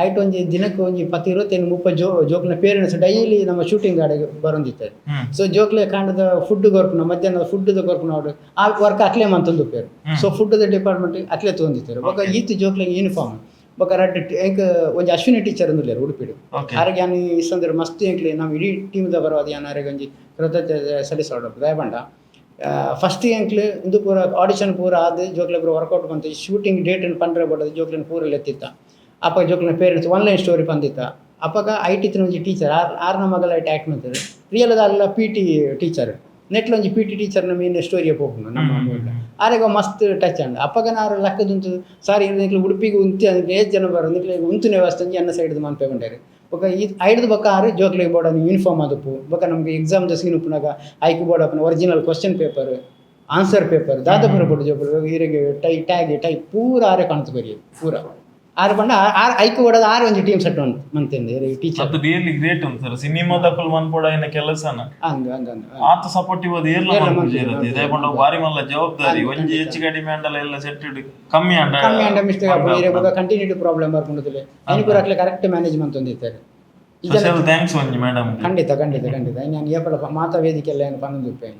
ಐಟ್ ಒಂಜಿ ದಿನಕ್ಕೆ ಒಂಜಿ 10-20-30 ಜೋಕ್ನ ಪೇರೆಂಟ್ಸ್ ಡೈಲಿ ನಮ್ಮ ಶೂಟಿಂಗ್ ಗಾಡಿಗೆ ಬರೋಂದಿತ್ತು. ಸೊ ಜೋಕ್ಲೆ ಕಾಂಡದ ಫುಡ್ ಗೊರ್ಪುನ ಮಧ್ಯಾಹ್ನದ ಫುಡ್ದ ಗೊರ್ಪುನ ಅವ್ರು ಆ ವರ್ಕ್ ಅಕ್ಲೆ ಮಂತೊಂದು ಪೇರು. ಸೊ ಫುಡ್ದ ಡಿಪಾರ್ಟ್ಮೆಂಟ್ ಅಕ್ಲೆ ತೊಂದಿತ್ತಾರೆ ಬೊಕ್ಕ ಈತ್ ಜೋಕ್ಲೆ ಯೂನಿಫಾರ್ಮ್ ಬೊಕ್ಕ ರಡ್ಡ್ ಎಂಕ್ ಒಂಜಿ ಅಶ್ವಿನಿ ಟೀಚರ್ ಅಂದಿಲ್ಲ ಉಡುಪಿಡು ಆರೆಗೆ ಯಾನು ಇಷ್ಟಂದ್ರೆ ಮಸ್ತ್ ಎಂಕ್ಲೆ ನಾವು ಇಡೀ ಟೀಮ್ದ ಬರೋದು ಯಾನು ಆರೆಗೆ ಒಂಜಿ ಕೃತಜ್ಞತೆ ಸಲ್ಲಿಸೋಡು ದಯಬಂಡ ಫಸ್ಟ್ ಎಂಕ್ಲೆ ಇಂದು ಪೂರ ಆಡಿಷನ್ ಪೂರ ಆದ ಜೋಕ್ಲೆ ಪೂರ ವರ್ಕೌಟ್ ಬಂತು ಶೂಟಿಂಗ್ ಡೇಟ್ ಪಂಡ್ರೆ ಬಡೋದು ಜೋಕ್ಲಿನ ಪೂರ ಎತ್ತಿತ್ತ ಅಪ್ಪ ಜೋಕ್ಲಿನ ಪೇರೆಂಟ್ಸ್ ಆನ್ಲೈನ್ ಸ್ಟೋರಿ ಬಂದಿತ್ತ ಅಪ್ಪಾಗ IT ಒಂಜಿ ಟೀಚರ್ ಆರ್ನ ಮಗಲ ಐಟಿ ಆ್ಯಕ್ಟ್ ಮಾಡ್ತಾರೆ ರಿಯಲ್ ಅಲ್ಲ PT ಟೀಚರ್ ನೆಟ್ಲ ಒಂಜಿ PT ಟೀಚರ್ನ ಮೀನು ಸ್ಟೋರಿಯ ಹೋಗ್ನು ನಮ್ಮ ಆರೆಗ ಮಸ್ತ್ ಟಚ್ ಅಂಡ್ ಅಪ್ಪಗ ನಾರು ಲಕ್ಕದುಂಟು ಸಾರಿ ನಿಕ್ಲೆ ಉಡುಪಿಗೆ ಉಂತಿ ಅದಕ್ಕೆ 8 ಜನ ಬರೋ ನಿಕ್ಲೆ ಉಂತುನೇ ವಸ್ತಂಜಿ ಅನ್ನ ಸೈಡ್ದು ಮನ್ಪೆ ಬಂಡಾರೆ ಬೊಕ್ಕ ಈ ಐಡ್ದು ಬೊಕ್ಕ ಆರು ಜೋಕ್ಲಿಗೆ ಬೋರ್ಡ್ ಯೂನಿಫಾರ್ಮ್ ಅದಪ್ಪು ಬೊಕ್ಕ ನಮಗೆ ಎಕ್ಸಾಮ್ದ ಸೀನ್ ಉಪ್ಪುನಾಗ ಐಕು ಬೋರ್ಡ್ ಅಪ್ಪನ original question paper answer paper ದಾದಪುರ ಬೋರ್ಡ್ ಜೋಪುರ ಹೀರಿಗೆ ಟೈ ಪೂರ ಆರೆ ಕಾಣ್ತು ಬರೀ ಪೂರ ಆರು ಬಂಡ ಆರು ಐಕು ಓಡೋದು ಆರು ಒಂಜಿ ಟೀಮ್ ಸೆಟ್ ಮಂತಿಂದ ಟೀಚರ್ ಅದು ರಿಯಲಿ ಗ್ರೇಟ್ ಉಂಟು ಸರ್ ಸಿನಿಮಾ ತಕ್ಕಲ್ ಮನ್ಪೋಡ ಏನ ಕೆಲಸನ ಆತ ಸಪೋರ್ಟಿವ್ ಅದು ಏರ್ಲ ಮನ್ಪುಜಿರದೆ ದಯಪಂಡ ಬಾರಿ ಮಲ್ಲ ಜವಾಬ್ದಾರಿ ಒಂಜಿ ಹೆಚ್ಚಿಗೆ ಡಿಮ್ಯಾಂಡ್ ಎಲ್ಲ ಸೆಟ್ ಕಮ್ಮಿ ಅಂಡ ಮಿಸ್ಟೇಕ್ ಆಪು ಕಂಟಿನ್ಯೂಟಿ ಪ್ರಾಬ್ಲಮ್ ಬರ್ಕೊಂಡದಿಲ್ಲ ಅನಿಪುರ ಅಕ್ಲೆ ಕರೆಕ್ಟ್ ಮ್ಯಾನೇಜ್ಮೆಂಟ್ ಹೊಂದಿದ್ದಾರೆ ಸ್ಪೆಷಲ್ ಥ್ಯಾಂಕ್ಸ್ ಒಂಜಿ ಮೇಡಮ್ ಖಂಡಿತ ನಾನು ಏಪಡ ಮಾತಾ ವೇದಿಕೆ ಎಲ್ಲ ಏನು ಪನ್ನೊಂದು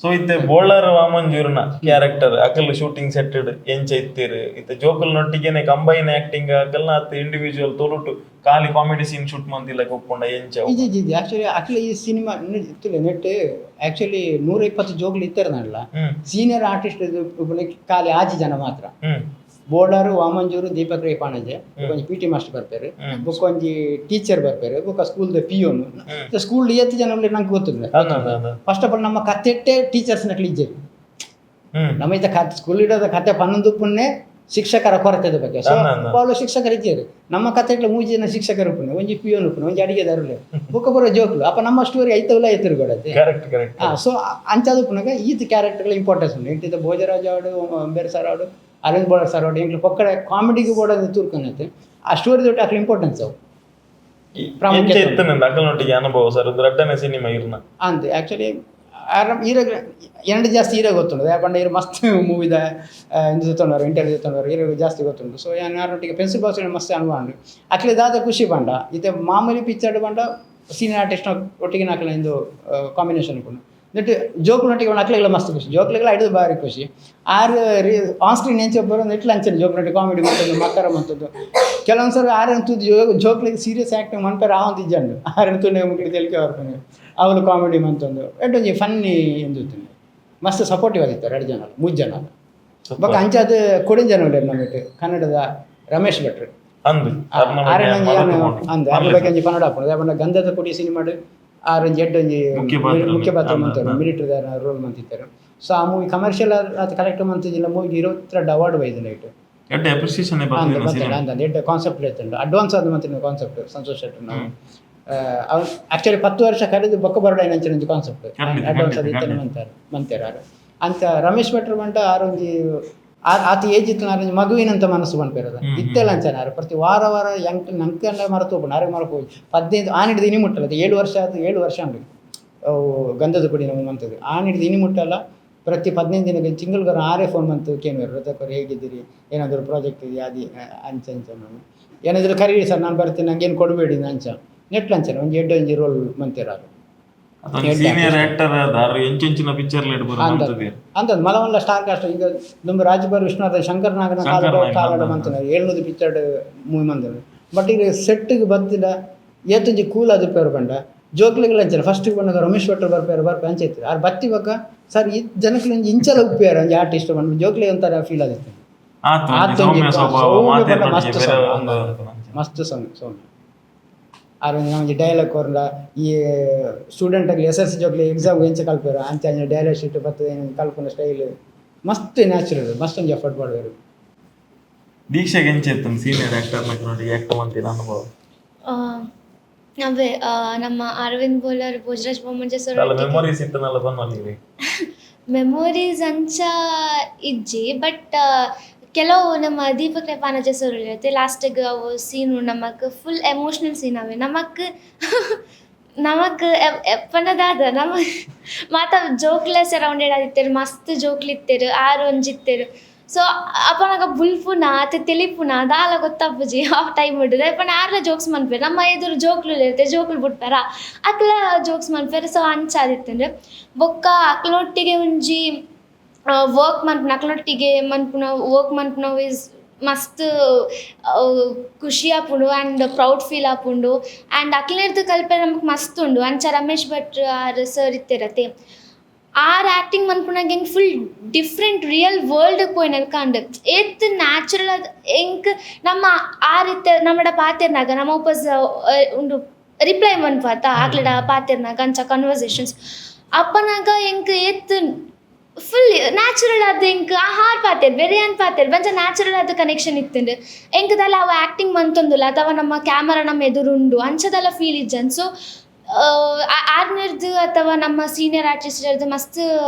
ಸೊ ಇತ್ತೆ ಬೋಳರ್ ವಾಮಂಜೂರ್ನ ಕ್ಯಾರೆಕ್ಟರ್ ಅಕಲ್ ಶೂಟಿಂಗ್ ಸೆಟ್ಟೆಡ್ ಎಂಚ ಇತ್ತೀರು ಇತ್ತೆ ಜೋಕಲ್ ನೊಟ್ಟಿಗೆನೆ ಕಂಬೈನ್ ಆಕ್ಟಿಂಗ್ ಅಕಲ್ನ ಅತ್ತ ಇಂಡಿವಿಜುವಲ್ ತೋಲುಟು ಖಾಲಿ ಕಾಮಿಡಿ ಸೀನ್ ಶೂಟ್ ಮಂತಿಲ್ಲ ಒಪ್ಕೊಂಡ ಎಂಚ ಜಿ ಆಕ್ಚುಲಿ ಅಕ್ಲೆ ಈ ಸಿನಿಮಾ ಇತ್ತಿಲ್ಲ ನೆಟ್ ಆಕ್ಚುಲಿ 120 ಜೋಕ್ಲು ಇತ್ತಾರನಲ್ಲ ಸೀನಿಯರ್ ಆರ್ಟಿಸ್ಟ್ ಖಾಲಿ 6 ಜನ ಮಾತ್ರ ಬೋರ್ಡರು ವಾಮಂಜೂರು ದೀಪಕ್ ರೈ ಪಾಣಜೆ ಒಂಜಿ PT ಮಾಸ್ಟರ್ ಬರ್ತಾರೆ ಬುಕ್ ಒಂಜಿ ಟೀಚರ್ ಬರ್ತಾರೆ ಬುಕ್ ಸ್ಕೂಲ್ದ PON ಸ್ಕೂಲ್ 7 ಜನ ನಂಗೆ ಗೊತ್ತಿಲ್ಲ ಫಸ್ಟ್ ಆಫ್ ಆಲ್ ನಮ್ಮ ಕಥೆಟ್ಟೆ ಟೀಚರ್ಸ್ ನಕ್ಲಿ ಇಜ್ಜೇರಿ ನಮ್ಮ ಇದ್ದ ಸ್ಕೂಲ್ ಇಡೋದ ಕತೆ ಪನ್ನೊಂದು ಪುಣ್ಣೆ ಶಿಕ್ಷಕರ ಕೊರತೆದ ಬಗ್ಗೆ ಸೊ ಅವಳು ಶಿಕ್ಷಕರು ಇದ್ದೇರು ನಮ್ಮ ಕಥೆಗಳ 3 ಜನ ಶಿಕ್ಷಕರು ಉಪ್ಪುನೆ ಒಂಜಿ PON ಉಪ್ಪುನೆ ಒಂಜಿ ಅಡಿಗೆದಾರಲೆ ಬುಕ್ಕ ಬರೋ ಜೋಕ್ಲು ಅಪ್ಪ ನಮ್ಮ ಸ್ಟೋರಿ ಐತವಲ್ಲ ಎತ್ತಿರುಗೊಡತ್ತೆ ಸೊ ಅಂಚಾದ ಉಪ್ಪುನಾಗ ಈತ ಕ್ಯಾರೆಕ್ಟರ್ಗಳ ಇಂಪಾರ್ಟೆನ್ಸ್ ಉಂಟು ಎಂಟಿದ್ದ ಭೋಜರಾಜ ಆಡು ಅಂಬೇರ್ ಸರ್ ಆಡು ಅರವಿಂದ್ ಬೋಡ ಸರ್ ಅವ್ರು ಎಂಕ್ಲು ಪಕ್ಕಡೆ ಕಾಮಿಡಿಗೆ ಬೋಡೋದು ತೂರ್ಕೊಂಡೈತೆ ಆ ಸ್ಟೋರಿ ದೊಡ್ಡ ಅಕ್ಲ ಇಂಪಾರ್ಟೆನ್ಸ್ ಅವು ಪ್ರಾಮುಖ್ಯತೆ ಅನುಭವ ಸರ್ ರಡ್ಡನೆ ಸಿನಿಮಾ ಇರ್ನ ಅಂತೆ ಆ್ಯಕ್ಚುಲಿ ಹೀರೋಗೆ ಎಂಡ್ ಜಾಸ್ತಿ ಹೀರೋ ಗೊತ್ತುಂಟು ಯಾಕಂದ್ರೆ ಹೀರೋ ಮಸ್ತ್ ಮೂವಿದ ಇದು ತೊಗೊಂಡವ್ರು ಇಂಟರ್ವ್ಯೂ ತೊಗೊಂಡವ್ರು ಹೀರೋ ಜಾಸ್ತಿ ಗೊತ್ತುಂಟು ಸೊ ಯಾರೊಟ್ಟಿಗೆ ಪೆನ್ಸಿಲ್ ಬಾಕ್ಸ್ ಮಸ್ತ್ ಅನುಭವ ಉಂಟು ಅಕ್ಲೆ ದಾದ ಖುಷಿ ಬಂಡ ಇತ್ತೆ ಮಾಮೂಲಿ ಪಿಕ್ಚರ್ ಬಂಡ ಸೀನಿಯರ್ ಆರ್ಟಿಸ್ಟ್ ಒಟ್ಟಿಗೆ ನಾಲ್ಕಲ ಇಂದು ಕಾಂಬಿನೇಷನ್ ಕೂಡ ನೆಟ್ ಜೋಕ್ನೊಟ್ಟಿಗೆ ಒಂದು ಅಕ್ಲೆಲ್ಲ ಮಸ್ತ್ ಖುಷಿ ಜೋಕ್ಲೆಲ್ಲ ಹಿಡಿದು ಭಾರಿ ಖುಷಿ ಆರು ಆನ್ ಸ್ಕ್ರೀನ್ ಎಂಚ ಬರೋ ನೆಟ್ಲ ಅಂಚನೆ ಜೋಕ್ನೊಟ್ಟಿಗೆ ಕಾಮಿಡಿ ಮಾಡ್ತದ್ದು ಮಕ್ಕರ ಮಾಡ್ತದ್ದು ಕೆಲವೊಂದು ಸಲ ಆರಂತೂ ಜೋಕ್ಲಿಗೆ ಸೀರಿಯಸ್ ಆ್ಯಕ್ಟಿಂಗ್ ಮನ್ಪೇರ ಆವಂತ ಇಜ್ಜಂಡು ಆರಂತೂ ಮುಗಿದು ತೆಲಿಕೆ ಬರ್ತಾನೆ ಅವಳು ಕಾಮಿಡಿ ಮಂತಂದು ಎಡ್ಡೊಂಜಿ ಫನ್ನಿ ಎಂದು ಮಸ್ತ್ ಸಪೋರ್ಟಿವ್ ಆಗಿತ್ತು 2 ಜನ 3 ಜನ ಬೊಕ್ಕ ಅಂಚಾದ ಕೊಡಿನ ಜನ ಉಳ್ಳೇರು ನಮಗೆ ಕನ್ನಡದ ರಮೇಶ್ ಭಟ್ರು ಆರೇನಂಜಿ ಅಂದು ಅದ್ರ ಬಗ್ಗೆ ಒಂಜಿ ಕನ್ನಡ ಹಾಕೊಂಡು ಯಾಕಂದ್ರೆ ಗಂಧದ ಕೊಡಿ ಸಿನಿಮಾಡು ಆರೊಂಜಿ ಎಡ್ಡೊಂಜಿ ಮುಖ್ಯ ಪಾತ್ರ ಮಂತಾರೆ ಮಿಲಿಟರಿ ರೋಲ್ ಮಂತಿದ್ದಾರೆ ಸೊ ಆ ಮೂವಿ ಕಮರ್ಷಿಯಲ್ ಅದು ಕರೆಕ್ಟ್ ಮಂತಿದ್ದಿಲ್ಲ ಮೂವಿಗೆ 22 ಅವಾರ್ಡ್ ಬೈದಿಲ್ಲ ಇಟ್ಟು ಎಡ್ಡೆ ಕಾನ್ಸೆಪ್ಟ್ ಇರ್ತಂಡು ಅಡ್ವಾನ್ಸ್ ಆದ ಮಂತ್ರಿ ಕಾನ್ಸೆಪ್ಟ್ ಸಂತೋಷ್ ಶೆಟ್ಟಿ ನಾವು ಆಕ್ಚುಲಿ 10 ವರ್ಷ ಕರೆದು ಬೊಕ್ಕ ಬರೋಡ ಏನಂಚೆ ಕಾನ್ಸೆಪ್ಟ್ ಅಡ್ವಾನ್ಸ್ ಅದು ಇತ್ತೇನೆ ಮಂತಾರೆ ಅಂತ ರಮೇಶ್ ಭಟ್ರು ಬಂಟ ಆರೊಂಜಿ ಆತ ಏಜ್ ಇತ್ತು ಮಗುವಿನಂತ ಮನಸ್ಸು ಬಂದ್ಬಿರೋದು ಇತ್ತೆಲ್ಲ ಅಂಚಾರೆ ಪ್ರತಿ ವಾರ ನಂಗೆ ಮರೆತು ಹೋಗ್ಬೋದು ನಾರೇ ಮರಕ್ಕೆ ಹೋಗಿ 15 ಆನಿಡಿದ ಇನಿ ಮುಟ್ಟಲ್ಲ ಅದು 7 ವರ್ಷ ಆಯ್ತು 7 ವರ್ಷ ಅಂಗಡಿ ಗಂಧದ ಕುಡಿ ನಮಗೆ ಬಂತದ್ದು ಆನಿಡಿದ ಇನಿ ಮುಟ್ಟಲ್ಲ ಪ್ರತಿ 15 ದಿನಕ್ಕೆ ತಿಂಗಳಿಗೆ 6 ಫೋನ್ ಬಂತು ಕೇಳುವರು ರಜಾಕರು ಹೇಗಿದ್ದೀರಿ ಏನಾದರೂ ಪ್ರಾಜೆಕ್ಟ್ ಇದೆಯಾ ಅದು ಅಂಚ ನಾನು ಏನಾದರೂ ಕರೀರಿ ಸರ್ ನಾನು ಬರ್ತೀನಿ ನಂಗೇನು ಕೊಡಬೇಡಿ ಅಂಚ ನೆಟ್ ಅಂಚಾನೆ ಒಂದು 8 ರೋಲ್ ಮಂತಿರಾರು ಸೀನಿಯರ್ ಆಕ್ಟರ್ ಆದಾರು ಎಂಚಿನ ಪಿಕ್ಚರ್ ಅಂತದ್ದು ಮಲಮಲ್ಲ ಸ್ಟಾರ್ ಕಾಸ್ಟ್ ಈಗ ನಮ್ಮ ರಾಜಭರ್ ವಿಷ್ಣುವರ್ಧನ್ ಶಂಕರ್ ನಾಗನ ಕಾಲಡ ಮಂತನ 700 ಪಿಕ್ಚರ್ ಮೂವಿ ಮಂದಿರ ಬಟ್ ಈಗ ಸೆಟ್ಗೆ ಬತ್ತಿಲ್ಲ ಏತಂಜಿ ಕೂಲ್ ಅದು ಪೇರು ಬಂಡ ಜೋಕ್ಲಿಗಳು ಅಂಚಾರೆ ಫಸ್ಟಿಗೆ ಬಂದಾಗ ರಮೇಶ್ ಭಟ್ರು ಬರ್ಪೇರು ಅಂಚೈತಿ ಅವ್ರು ಬತ್ತಿವಾಗ ಸರ್ ಈ ಜನಕ್ಕೆ ಇಂಚಲ ಉಪ್ಪೇರು ಅಂಜಿ ಆರ್ಟಿಸ್ಟ್ ಬಂದು ಜೋಕ್ಲಿ ಒಂಥರ ಫೀಲ್ ಆಗುತ್ತೆ ಮಸ್ತ್ ಸಾಂಗ್ ಸೌಮ್ಯ ನಮಗೆ ಡೈಲಾಗ್ ಕೊರಲ ಈ ಸ್ಟೂಡೆಂಟಾಗಲಿ SSC ಜೋಗ್ಲಿ ಎಕ್ಸಾಮ್ ಎಂಚ ಕಲ್ಪೇರು ಅಂಚ ಡೈಲಾಗ್ ಶೀಟ್ ಬರ್ತದೆ ಕಲ್ಪನ ಸ್ಟೈಲ್ ಮಸ್ತ್ ನ್ಯಾಚುರಲ್ ಮಸ್ತ್ ಒಂದು ಎಫರ್ಟ್ ಮಾಡುವರು. ದೀಕ್ಷೆಗೆ ಎಂಚಿತ್ತು ಸೀನಿಯರ್ ಆಕ್ಟರ್ ಆಕ್ಟ್ ಮಾಡ್ತೀನಿ ಅನುಭವ ಅವೇ ನಮ್ಮ ಅರವಿಂದ್ ಬೋಲರ್ ಭೋಜರಾಜ್ ಬೊಮ್ಮಂಜ ಸರ್ ಮೆಮೊರೀಸ್ ಇತ್ತನಲ್ಲ ಬಂದಲ್ಲಿ ಮೆಮೊರೀಸ್ ಅಂಚ ಇಜ್ಜಿ ಬಟ್ ಕೆಲವು ನಮ್ಮ ದೀಪಕ್ ಪಾನಜ ಸರ್ ಇರುತ್ತೆ ಲಾಸ್ಟಿಗೆ ಅವು ಸೀನು ನಮಗೆ ಫುಲ್ ಎಮೋಷ್ನಲ್ ಸೀನ್ ಅವೆ ನಮಗೆ ಎಪ್ಪನದಾದ ಮಾತ ಜೋಕ್ಲೆ ಸರೌಂಡೆಡ್ ಆಗಿತ್ತೇರು ಮಸ್ತ್ ಜೋಕ್ಲಿತ್ತೇರು ಆರು ಒಂಜಿತ್ತೇರು ಸೊ ಅಪ್ಪನಾಗ ಬುಲ್ಪುನ ಅತ್ತೆ ತಿಳಿಪುನ ದಾಲ ಗೊತ್ತಪ್ಪಜಿ ಆ ಟೈಮ್ ಹಿಡಿದು ಅಪ್ಪನ ಆರ್ಲ ಜೋಕ್ಸ್ ಮನ್ಪೇರು ನಮ್ಮ ಎದುರು ಜೋಕ್ಲು ಇರುತ್ತೆ ಜೋಕ್ಲು ಬಿಟ್ಟಾರ ಅಕ್ಲ ಜೋಕ್ಸ್ ಮನ್ಪೇರು ಸೊ ಅಂಚಾದಿತ್ತಂದ್ರೆ ಬೊಕ್ಕ ಅಕ್ಲೊಟ್ಟಿಗೆ ಒಂಜಿ ವರ್ಕ್ ಮನ್ಪುನ ಅಕ್ಲೊಟ್ಟಿಗೆ ಮನ್ಪುನ ವರ್ಕ್ ಮನ್ಪುನ ಇಸ್ ಮಸ್ತ್ ಖುಷಿ ಆಪುಂಡು ಆ್ಯಂಡ್ ಪ್ರೌಡ್ ಫೀಲ್ ಆಪುಂಡು ಆ್ಯಂಡ್ ಅಕ್ಲಿನರ್ದು ಕಲ್ಪೆ ನಮಗೆ ಮಸ್ತ್ ಉಂಡು ಅಂಚ ರಮೇಶ್ ಭಟ್ ಆರ್ ಸರ್ ಇತ್ತಿರತ್ತೆ ಆರ್ ಆ್ಯಕ್ಟಿಂಗ್ ಮನ್ಪುನಾಗ ಹೆಂಗೆ ಫುಲ್ ಡಿಫ್ರೆಂಟ್ ರಿಯಲ್ ವರ್ಲ್ಡ್ ಪೋಯ್ನಲ್ಲಿ ಕಂಡು ಏತ್ ನ್ಯಾಚುರಲ್ ಅದು ಹೆಂಗೆ ನಮ್ಮ ಆರಿತ್ತೆ ನಮ್ಮಡ ಪಾತೆರ್ನಾಗ ನಮ್ಮ ವಾಪಸ್ ಉಂಡು ರಿಪ್ಲೈ ಮನ್ಪಾತ ಆಕ್ಲಡ ಪಾತೆರ್ನಾಗ ಅಂಚ ಕನ್ವರ್ಸೇಷನ್ಸ್ ಅಪ್ಪನಾಗ ಹೆಂಗೆ ಏತ್ ಫುಲ್ ನ್ಯಾಚುರಲ್ ಅದು ಹೆಂಗೆ ಹಾರ್ ಪಾತೇರು ಬೇರೆ ಏನು ಪಾತೇರು ಬಂಚ ನ್ಯಾಚುರಲ್ ಅದು ಕನೆಕ್ಷನ್ ಇತ್ತಂಡು ಹೆಂಗದಲ್ಲ ಅವ ಆ್ಯಕ್ಟಿಂಗ್ ಮಂತೊಂದುಲ್ಲ ಅಥವಾ ನಮ್ಮ ಕ್ಯಾಮರಾ ನಮ್ಮ ಎದುರುಂಡು ಅಂಚದೆಲ್ಲ ಫೀಲ್ ಇಜ್ಜನ್ ಸೊ ಆರ್ನರ್ದು ಅಥವಾ ನಮ್ಮ ಸೀನಿಯರ್ ಆರ್ಟಿಸ್ಟರ್ದು ಮಸ್ತ್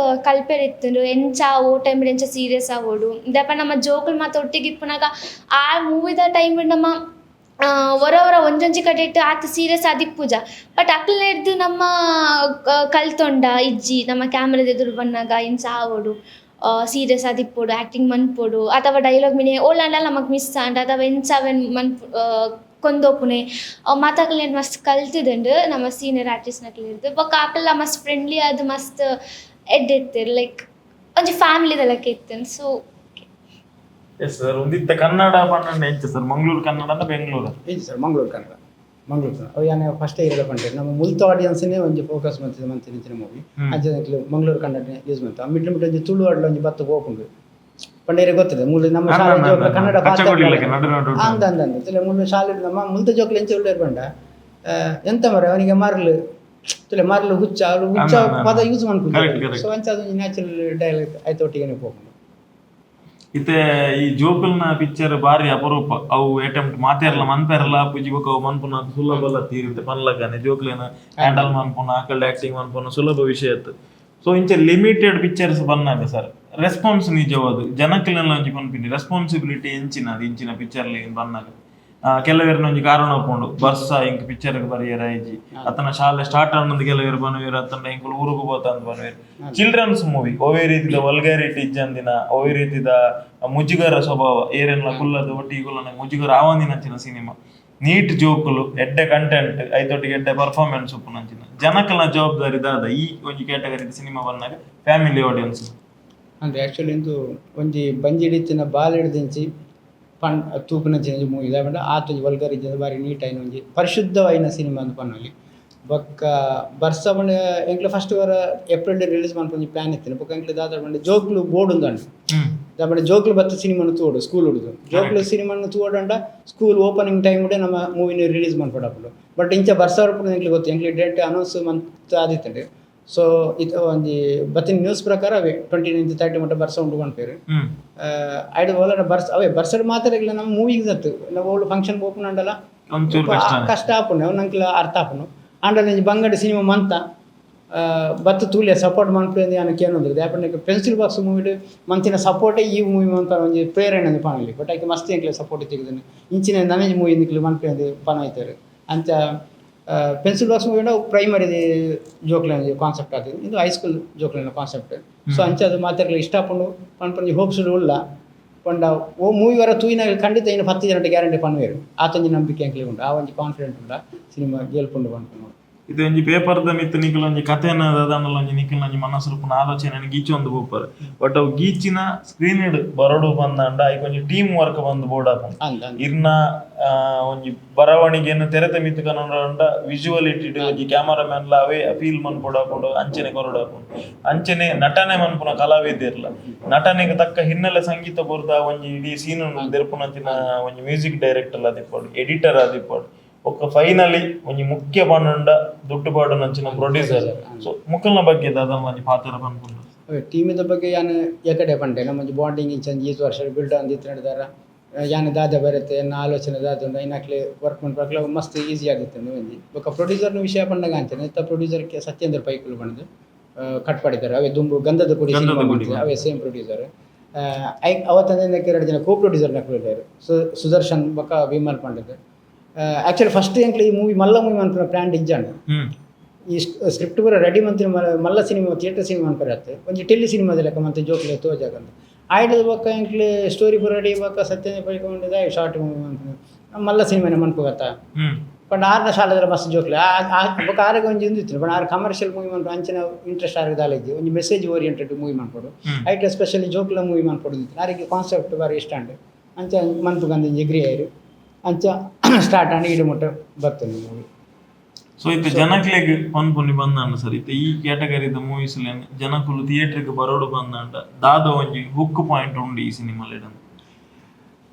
ಕಲ್ಪೆರಿತ್ತು ಎಂಚ ಓ ಟೈಮ್ ಎಂಚ ಸೀರಿಯಸ್ ಆಗೋಡು ಇದಪ್ಪ ನಮ್ಮ ಜೋಕುಲು ಮತ್ತು ಒಟ್ಟಿಗೆ ಇಪ್ಪನಾಗ ಆ ಮೂವಿದ ಟೈಮ್ ನಮ್ಮ ಹೊರ ಒಂಜೊಂಜಿ ಕಡೆ ಇಟ್ಟು ಆತ ಸೀರಿಯಸ್ ಆದಿಪ್ಪುಜ ಬಟ್ ಅಕ್ಲೇ ಹಿಡ್ದು ನಮ್ಮ ಕಲ್ತೊಂಡ ಇಜ್ಜಿ ನಮ್ಮ ಕ್ಯಾಮ್ರಾದ ಎದುರು ಬಂದಾಗ ಇಂಚ ಆಗೋಡು ಸೀರಿಯಸ್ ಆದಿಪ್ಪೋಡು ಆ್ಯಕ್ಟಿಂಗ್ ಮನ್ಪೋಡು ಅಥವಾ ಡೈಲಾಗ್ ಮಿನಿ ಓಲಲ್ಲ ನಮಗೆ ಮಿಸ್ ಆಂಡ್ ಅಥವಾ ಎಂಚಾವೆನ್ ಕೊಂದೋಪುನೆ ಮಾತಾಕಲ್ನ ಮಸ್ತ್ ಕಲ್ತಿದ್ದಂಡು ನಮ್ಮ ಸೀನಿಯರ್ ಆರ್ಟಿಸ್ಟ್ನಕ್ಲಿ ಇರ್ದು ಬೊಕ್ಕ ಆಕಲ್ಲ ಮಸ್ತ್ ಫ್ರೆಂಡ್ಲಿ ಅದು ಮಸ್ತ್ ಎಡ್ಡಿರ್ತೀರು ಲೈಕ್ ಒಂಜಿ ಫ್ಯಾಮಿಲಿದೆಲ್ಲಕ್ಕೆ ಇರ್ತೇನೆ ಸೊ ಎಸ್ ಸರ್ ಒಂದಿತ್ತ ಕನ್ನಡ ಪಂಡ ಎಂಚ ಸರ್ ಮಂಗಳೂರು ಕನ್ನಡ ಬೆಂಗಳೂರು ಎಂಚ ಸರ್ ಮಂಗಳೂರು ಕನ್ನಡ ಅವು ಯಾನೆ ಫಸ್ಟ್ ಇರಲ್ಲ ಪಂಡೆ ನಮ್ಮ ಮುಲ್ತ ಆಡಿಯನ್ಸ್ನೇ ಒಂಜಿ ಫೋಕಸ್ ಮಂತಿನ ಮೂವಿ ಅಂಚೆ ಮಂಗಳೂರು ಕನ್ನಡ ಯೂಸ್ ಮಾಡ್ತಾ ಮಿಡ್ ಒಂಜಿ ತುಳು ಆಡ್ಲ ಒಂಜಿ ಬತ್ತ ಹೋಗ್ಕೊಂಡು ಪಂಡೇರೆ ಗೊತ್ತಿದೆ ಮೂಲ ನಮ್ಮ ಶಾಲೆ ಕನ್ನಡ ಅಂದಂದ ಮೂಲ ಶಾಲೆ ನಮ್ಮ ಮುಲ್ತ ಜೋಕ್ಲು ಎಂಚ ಉಳ್ಳೇರು ಪಂಡ ಎಂತ ಮರ ಅವನಿಗೆ ಮರಲು ಮರಲು ಹುಚ್ಚ ಪದ ಯೂಸ್ ಮಾಡ್ಕೊಂಡು ಸೊ ಅಂಚ ಅದೊಂದು ನ್ಯಾಚುರಲ್ ಡೈಲಾಗ್ ಆಯ್ತು ಒಟ್ಟಿಗೆ ಹೋಗ್ಕೊಂಡು ಇತ್ತೆ ಈ ಜೋಕಲ್ನ ಪಿಕ್ಚರ್ ಬಾರಿ ಅಪರೂಪ ಅವು ಅಟೆಂಪ್ಟ್ ಮಾತೇರಲ್ಲ ಮನ್ಪೇರಲ್ಲ ಪೂಜಿ ಬೊಕ್ಕ ಅವು ಮನ್ಪುನ ಸುಲಭ ತೀರುತ್ತೆ ಪನ್ಲಗನೆ ಜೋಕ್ಲೇನ ಹ್ಯಾಂಡಲ್ ಮನ್ಪುನ ಆಕಲ್ಡ ಆಕ್ಟಿಂಗ್ ಮನ್ಪುನ ಸುಲಭ ವಿಷಯ ಇತ್ತು ಸೊ ಇಂಚೆ ಲಿಮಿಟೆಡ್ ಪಿಕ್ಚರ್ಸ್ ಬಂದಾಗ ಸರ್ ರೆಸ್ಪಾನ್ಸ್ ನಿಜವಾದ ಜನಕ್ಲೆಲ್ಲ ಒಂಜಿ ಪನ್ಪಿನಿ ರೆಸ್ಪಾನ್ಸಿಬಿಲಿಟಿ ಎಂಚಿನದು ಇಂಚಿನ ಪಿಕ್ಚರ್ಲಿ ಬಂದಾಗ ಕೆಲವೇರ್ನ ಒಂಜಿ ಕಾರಣ ಒಪ್ಪುಂಡು ಬರ್ಸ ಇಂಕ್ ಪಿಕ್ಚರ್ಗೆ ಬರೆಯರ ಇಜ್ಜಿ ಅತನ ಶಾಲೆ ಸ್ಟಾರ್ಟ್ ಅನ್ನೋದು ಕೆಲವೇರು ಬನ್ನುವೇರು ಅತನ ಇಂಕುಲು ಊರುಗು ಬೋತ ಅಂತ ಬನ್ನುವೇರು ಚಿಲ್ಡ್ರನ್ಸ್ ಮೂವಿ ಒವೇ ರೀತಿದ ವಲ್ಗಾರಿಟಿ ಇಜ್ಜಂದಿನ ಒವೇ ರೀತಿದ ಮುಜುಗರ ಸ್ವಭಾವ ಏರೆಲ್ಲ ಕುಲ್ಲದ ಒಟ್ಟಿಗೆ ಕುಲ್ಲ ಮುಜುಗರ ಆವಂದಿನಂಚಿನ ಸಿನಿಮಾ ನೀಟ್ ಜೋಕುಲು ಎಡ್ಡೆ ಕಂಟೆಂಟ್ ಐದೊಟ್ಟಿಗೆ ಎಡ್ಡೆ ಪರ್ಫಾರ್ಮೆನ್ಸ್ ಉಪ್ಪುನಂಚಿನ ಜನಕ್ಕೆಲ್ಲ ಜವಾಬ್ದಾರಿ ದಾದ ಈ ಒಂಜಿ ಕ್ಯಾಟಗರಿ ಸಿನಿಮಾ ಬಂದಾಗ ಫ್ಯಾಮಿಲಿ ಆಡಿಯನ್ಸ್ ಅಂದರೆ ಆ್ಯಕ್ಚುಲಿ ಇಂದು ಒಂಜಿ ಬಂಜಿಡಿತ್ತಿನ ಬಾಲ್ ಹಿಡ್ದಿಂಚಿ ತೂಪಿನ ಚೇಂಜ್ ಮೂವಿ ಇದಾವೆ ಆತ ವಲ್ಗರ್ ಇದ್ದ ಬಾರಿ ನೀಟ್ ಆಯ್ನ ಒಂಜಿ ಪರಿಶುದ್ಧವಾಯಿನ ಸಿನಿಮಾ ಅಂತ ಪನ್ನೊಲಿ ಬೊಕ್ಕ ಬರ್ಸ ಬಂಡ ಎಂಕ್ಲೆ ಫಸ್ಟ್ ವಾರ ಏಪ್ರಿಲ್ ರಿಲೀಸ್ ಮಾಡ್ಕೊಂಡು ಪ್ಲಾನ್ ಇತ್ತೇನೆ ಬೊಕ್ಕ ಎಂಕ್ಲೆ ದಾದ ಬಂಡ ಜೋಕ್ಲು ಬೋರ್ಡ್ ಉಂದಂಡು ದಾಬಂಡ ಜೋಕ್ಲು ಬತ್ತ ಸಿನಿಮಾನು ತೋಡು ಸ್ಕೂಲ್ ಹುಡುದು ಜೋಕ್ಲು ಸಿನಿಮಾನು ತೋಡಂಡ ಸ್ಕೂಲ್ ಓಪನಿಂಗ್ ಟೈಮ್ ಕೂಡ ನಮ್ಮ ಮೂವಿನ ರಿಲೀಸ್ ಮಾಡ್ಕೊಡಪ್ಪಡು ಬಟ್ ಇಂಚ ಬರ್ಸ ವರ್ಪು ಎಂಕ್ಲೆ ಗೊತ್ತು ಎಂಕ್ಲೆ ಡೇಟ್ ಅನೌನ್ಸ್ ಮಂತ್ ಆದಿತ್ತಂಡೆ ಸೊ ಇದು ಒಂಜಿ ಬತ್ತಿನ ನ್ಯೂಸ್ ಪ್ರಕಾರ ಅವೇ 29 30 ಮಟ್ಟ ಬರ್ಸ ಉಂಟು ಕೊನ್ಪೇರು ಐದು ಓಲ ಬರ್ಸ ಅವೇ ಬರ್ಸಡ್ ಮಾತ್ರ ಇಲ್ಲ ನಮ್ಮ ಮೂವಿಗೆ ಸತ್ತು ನಾವು ಓಲ್ಡ್ ಫಂಕ್ಷನ್ ಓಪನ್ ಅಂಡಲ್ಲ ಕಷ್ಟ ಆಪುಂಡು ಅವು ನಂಗೆ ಅರ್ಥ ಆಪುನು ಅಂಡಲ್ಲ ಬಂಗಡಿ ಸಿನಿಮಾ ಮಂತ ಬತ್ತು ತೂಲೆ ಸಪೋರ್ಟ್ ಮಾಡ್ಕೊಂಡು ನನಗೆ ಏನಂದ್ರೆ ಯಾಕಂದ್ರೆ ಪೆನ್ಸಿಲ್ ಬಾಕ್ಸ್ ಮೂವಿ ಮಂತಿನ ಸಪೋರ್ಟೇ ಈ ಮೂವಿ ಅಂತ ಒಂದು ಪ್ರೇರಣೆ ಪಾನಲಿ ಬಟ್ ಆಕೆ ಮಸ್ತ್ ಎಂಕ್ಲೆ ಸಪೋರ್ಟ್ ತೆಗೆದಾನೆ ಇಂಚಿನ ನನಗೆ ಮೂವಿ ನಿಕ್ಲಿ ಮನ್ಕೊಂಡು ಪಾನ ಆಯ್ತಾರೆ ಅಂತ ಪೆನ್ಸಿಲ್ ಬಾಕ್ಸ್ ಮೂವಿ ಪ್ರೈಮರಿ ಜೋಕ್ಲ ಕಾನ್ಸೆಪ್ಟ್ ಆಗ್ತದೆ ಇದು ಹೈಸ್ಕೂಲ್ ಜೋಕ್ಲಿನ ಕಾನ್ಸೆಪ್ಟ್ ಸೊ ಅಂಚದು ಮಾತಾಡಲಿ ಇಷ್ಟಪಟ್ಟು ಪಂಪಂಜಿ ಹೋಪ್ಸ್ ಉಳ್ಳ ಪಂಡ ಓ ಮೂವಿ ವರ ತೂಯಿನ ಖಂಡಿತ ಇನ್ನು 10 ಜನಕ್ಕೆ ಗ್ಯಾರಂಟಿ ಪನ್ವೇರು ಆತಂಜಿ ನಂಬಿಕೆ ಅಂಕ್ಲಿ ಉಂಟು ಆ ಒಂದು ಕಾನ್ಫಿಡೆಂಟ್ ಉಂಡ ಸಿನಿಮಾ ಗೆಲ್ಕೊಂಡು ಪನ್ಕೊಂಡು ಇದು ಒಂಜಿ ಪೇಪರ್ದ ಮಿತ್ತು ನಿಖಲ್ ಒಂಜಿ ಕಥೆನ ಅದನ್ನೆಲ್ಲ ಒಂಜಿ ನಿಖಲ್ ಒಂಜಿ ಮನಸ್ಸು ಆಲೋಚನೆ ಗೀಚಿ ಒಂದು ಬೋಪರ್ ಬಟ್ ಅವು ಗೀಚಿನ ಸ್ಕ್ರೀನ್ ಬರೋಡು ಬಂದಂಡ ಈಗ ಒಂಜಿ ಟೀಮ್ ವರ್ಕ್ ಬಂದು ಬೋರ್ಡ್ ಹಾಕೊಂಡು ಇರ್ನ ಒಂಜಿ ಬರವಣಿಗೆಯನ್ನು ತೆರೆತ ಮಿತ್ತು ಕನ್ನಡ ವಿಜುವಲಿಟಿ ಒಂಜಿ ಕ್ಯಾಮರಾಮ್ಯಾನ್ ಅವೇ ಫೀಲ್ ಮನ್ಪೊಡು ಹಾಕೊಂಡು ಅಂಚನೆ ಕೊರಡು ಹಾಕೊಂಡು ಅಂಚನೆ ನಟನೆ ಮನ್ಪುನ ಕಲಾವಿದಿರ್ಲ ನಟನೆಗೆ ತಕ್ಕ ಹಿನ್ನೆಲೆ ಸಂಗೀತ ಬುರ್ದ ಒಂಜಿ ಇಡೀ ಸೀನ್ ದೆರ್ಪುನಂಚಿನ ಒಂಜಿ ಮ್ಯೂಸಿಕ್ ಡೈರೆಕ್ಟರ್ ಆದಿಪ್ಪಡು ಎಡಿಟರ್ ಆದಿಪ್ಪಡು ఒక ఫైనಲಿ ಒಂಜಿ ಮುಖ್ಯ ಪಂಡ ದುಡ್ಡುಪಾಡು ನಂಚಿನ ಪ್ರೊಡ್ಯೂಸರ್ ಸೊ ಮುಕ್ಕಲ್ನ ಬಗ್ಗೆ ಅದನ್ನ ಒಂಜಿ ಪಾತ್ರ ಪನ್ಪುಂಡು ಟೀಮಿದ ಬಗ್ಗೆ ಯಾನು ಏಕಡೆ ಪಂಡೆ ನಮ್ಮ ಬಾಂಡಿಂಗ್ ಇಂಚಂದು 2 ವರ್ಷ ಬಿಲ್ಡ್ ಅಂದಿತ್ತು ನಡೆದಾರ ಯಾನು ದಾದ ಬರುತ್ತೆ ನನ್ನ ಆಲೋಚನೆ ದಾದ ಇನ್ನಕ್ಲೆ ವರ್ಕ್ ಮಾಡ್ಬೇಕಲ್ಲ ಮಸ್ತ್ ಈಸಿ ಆಗುತ್ತೆ ಒಂಜಿ ಬೊಕ್ಕ ಪ್ರೊಡ್ಯೂಸರ್ನ ವಿಷಯ ಪಂಡಾಗ ಅಂಚನೆ ಇತ್ತ ಪ್ರೊಡ್ಯೂಸರ್ಗೆ ಸತ್ಯೇಂದ್ರ ಪೈಕುಲು ಬಂದು ಕಟ್ ಮಾಡಿದ್ದಾರೆ ಅವೇ ದುಂಬು ಗಂಧದ ಕುಡಿ ಅವೇ ಸೇಮ್ ಪ್ರೊಡ್ಯೂಸರ್ ಅವತ್ತಂದಕ್ಕೆ 2 ಜನ ಕೋ ಪ್ರೊಡ್ಯೂಸರ್ನ ಕೊಟ್ಟಿದ್ದಾರೆ ಸುದರ್ಶನ್ ಬೊಕ್ಕ ವಿಮಲ್ ಪಂಡದು ಆ್ಯಕ್ಚುಲಿ ಫಸ್ಟ್ ಎಂಕ್ಲಿ ಈ ಮೂವಿ ಮಲ್ಲ ಮೂವಿ ಅನ್ಪುನ ಪ್ಲ್ಯಾನ್ ಇಜ್ಜಾಂಡು ಈ ಸ್ಕ್ರಿಪ್ಟ್ ಪೂರ ರೆಡಿ ಮಂತಿನ ಮಲ್ಲ ಸಿನಿಮಾ ಥಿಯೇಟರ್ ಸಿನಿಮಾ ಅನ್ಪರತ್ತೆ ಒಂಜಿ ಟೆಲಿ ಸಿನಿಮಾದ ಲೆಕ್ಕ ಮತ್ತೆ ಜೋಕ್ಲೆ ತೋಜಾಗಂತ ಆಯ್ಡದ ಬೊಕ್ಕ ಎಂಕ್ಲಿ ಸ್ಟೋರಿ ಪೂರ ರೆಡಿ ಬೊಕ್ಕ ಸತ್ಯನ ಪಡ್ಕೊಂಡಿದ್ದ ಶಾರ್ಟ್ ಮೂವಿ ಅನ್ಪುನ ಮಲ್ಲ ಸಿನಿಮಾನ ಮನ್ಪುಗತ್ತ ಪಂಡ ಆರ್ನ ಶಾಲೆದ ಮಸ್ತ್ ಜೋಕ್ಲೆ ಬೊಕ್ಕ ಆರಿಗೆ ಒಂಜಿ ಇಂದಿತ್ತು ಪಂಡ ಆರು ಕಮರ್ಷಿಯಲ್ ಮೂವಿ ಮನ್ಪು ಅಂಚಿನ ಇಂಟ್ರೆಸ್ಟ್ ಆರಿಗೆ ದಾಲಿದ್ದಿ ಒಂಜಿ ಮೆಸೇಜ್ ಓರಿಯೆಂಟೆಡ್ ಮೂವಿ ಮನ್ಪೊಡು ಐಟ್ ಎಸ್ಪೆಷಲಿ ಜೋಕ್ಲ ಮೂವಿ ಮನ್ಪೊಡು ಆರಿಗೆ ಕಾನ್ಸೆಪ್ಟ್ ಬಾರಿ ಇಷ್ಟ ಅಂಡು ಅಂಚ ಮನ್ಪುಗಂದು ಎಗ್ರಿ ಆಯ್ರು ಅಂಚ ಸ್ಟಾರ್ಟ್ ಆಗಿ ಇಡು ಮುಟ್ಟ ಬರ್ತದೆ ಮೂವಿ ಸೊ ಇದು ಜನಕ್ಲೆಗ್ ಪನ್ಪುನಿ ಬಂದಾಂಡ ಸರ್ ಇತ್ತೆ ಈ ಕ್ಯಾಟಗರಿದ ಮೂವೀಸ್ ಜನಕುಲು ಥಿಯೇಟರ್ಗೆ ಬರೋಡು ಬಂದಾಂಡ ದಾದ ಒಂಜಿ ಹುಕ್ ಪಾಯಿಂಟ್ ಉಂಡು ಈ ಸಿನಿಮಾಲಿಡ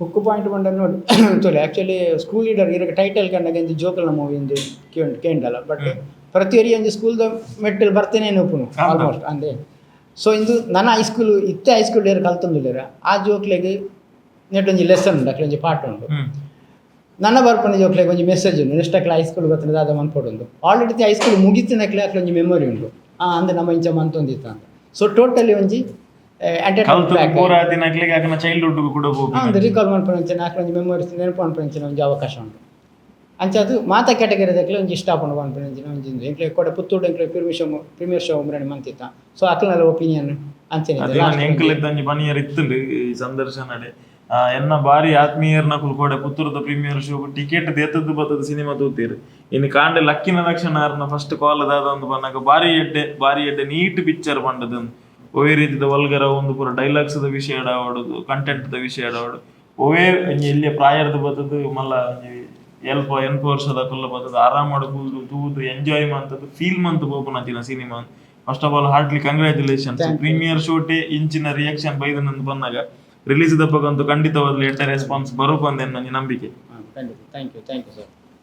ಹುಕ್ ಪಾಯಿಂಟ್ ಬಂಡ ನೋಡಿ ತೋಲೆ ಆ್ಯಕ್ಚುಲಿ ಸ್ಕೂಲ್ ಲೀಡರ್ ಇರಕ್ಕೆ ಟೈಟಲ್ ಕಂಡಾಗ ಒಂದು ಜೋಕಲ್ನ ಮೂವಿ ಒಂದು ಕೇಂಡಲ್ಲ ಬಟ್ ಪ್ರತಿಯೊರಿ ಒಂದು ಸ್ಕೂಲ್ದ ಮೆಟ್ಟಲ್ ಬರ್ತೇನೆ ಒಪ್ಪುನು ಆಲ್ಮೋಸ್ಟ್ ಅಂದೆ ಸೊ ಇಂದು ನನ್ನ ಹೈಸ್ಕೂಲ್ ಇತ್ತೆ ಹೈಸ್ಕೂಲ್ ಡೇರ್ ಕಲ್ತೊಂದುಲ್ಲೇರ ಆ ಜೋಕ್ಲೆಗೆ ನೆಟ್ಟೊಂಜಿ ಲೆಸನ್ ಉಂಡು ಅಕ್ಲೆ ಒಂಜಿ ಪಾಠ ಉಂಡು ನನ್ನ ಬರ್ಪನ ಜೋಕ್ಲೆಗೆ ಒಂಜಿ ಮೆಸೇಜ್ ಉಂಡು ನೆಕ್ಸ್ಟ್ ಅಕ್ಲೆ ಹೈಸ್ಕೂಲ್ ಬರ್ತದೆ ದಾದ ಮನ್ಪೊಡು ಆಲ್ರೆಡಿ ಹೈಸ್ಕೂಲ್ ಮುಗಿತಿನಕ್ಲೆ ಅಕ್ಲೆ ಒಂಜಿ ಮೆಮೊರಿ ಉಂಡು ಅಂದ್ರೆ ನಮ್ಮ ಇಂಚ ಮಂತೊಂದಿತ್ತ ಅಂತ ಸೊ ಟೋಟಲಿ ಒಂಜಿ ಚೈಲ್ಡ್ಹುಡ್ ಕೂಡ ರಿಕಾಲ್ ಮನ್ಪೊಂಚನೆ ಅಕ್ಲೆ ಒಂಜಿ ಮೆಮೊರೀಸ್ ನೆನಪು ಮನ್ಪೊಂಚನೆ ಒಂಜಿ ಅವಕಾಶ ಉಂಟು ಅಂಚ ಅದು ಮಾತಾ ಕ್ಯಾಟಗರಿದಾಗಲೇ ಒಂಜಿ ಇಷ್ಟ ಪಂಡು ಮನ್ಪೊಂಚಿನ ಒಂಜಿ ಎಂಕ್ಲೆ ಕೊಡೆ ಪುತ್ತೂರು ಎಂಕ್ಲೆ ಪ್ರೀಮಿಯರ್ ಶೋ ಉಮ್ರಾಣಿ ಮಂತಿತ್ತ ಸೊ ಅಕ್ಲೆಲ್ಲ ಒಪಿನಿಯನ್ ಅಂಚನೆ ಎಂಕ್ಲೆತ್ತಂಜಿ ಬನಿಯರ್ ಇತ್ತುಂಡು ಈ ಸಂದರ್ಶನಡೆ ಎನ್ನ ಬಾರಿ ಆತ್ಮೀಯರ್ನ ಕುಲ್ಕೋಡೆ ಪುತ್ತೂರದ ಪ್ರೀಮಿಯರ್ ಶೋ ಟಿಕೆಟ್ ದೇತದ್ದು ಬತ್ತದ ಸಿನಿಮಾ ತೂತೀರು ಇನ್ನು ಕಾಂಡೆ ಲಕ್ಕಿನ ಲಕ್ಷಣಾರ್ನ ಫಸ್ಟ್ ಕಾಲ್ ಅದಾದ ಒಂದು ಬಂದಾಗ ಬಾರಿ ಎಡ್ಡೆ ನೀಟ್ ಪಿಕ್ಚರ್ ಬಂಡದು ಒವೇ ರೀತಿದ ವಲ್ಗರ ಒಂದು ಪೂರ ಡೈಲಾಗ್ಸ್ದ ವಿಷಯ ಆಡೋದು ಕಂಟೆಂಟ್ದ ವಿಷಯ ಆಡೋಡು ಒವೇ ಎಲ್ಲಿ ಪ್ರಾಯದ ಬತ್ತದು ಮಲ್ಲ ಎನ್ಪು ವರ್ಷದ ಕೊಲ್ಲ ಬತ್ತದು ಆರಾಮ್ ಮಾಡ್ಬೋದು ತೂದು ಎಂಜಾಯ್ ಮಾಡ್ತದ್ದು ಫೀಲ್ ಮಂತ್ ಬೋಪುನಂಚಿನ cinema first of all heartly congratulations premiere ಶೋಟೆ ಇಂಚಿನ ರಿಯಾಕ್ಷನ್ ಬೈದನಂದು ಬಂದಾಗ ರಿಲೀಸ್ ದಪ್ಪಗಂತೂ ಖಂಡಿತವಾಗ್ಲೂ ಎಡ್ಡ ರೆಸ್ಪಾನ್ಸ್ ಬರೋಕಂದೆ ನನ್ನ ನಂಬಿಕೆ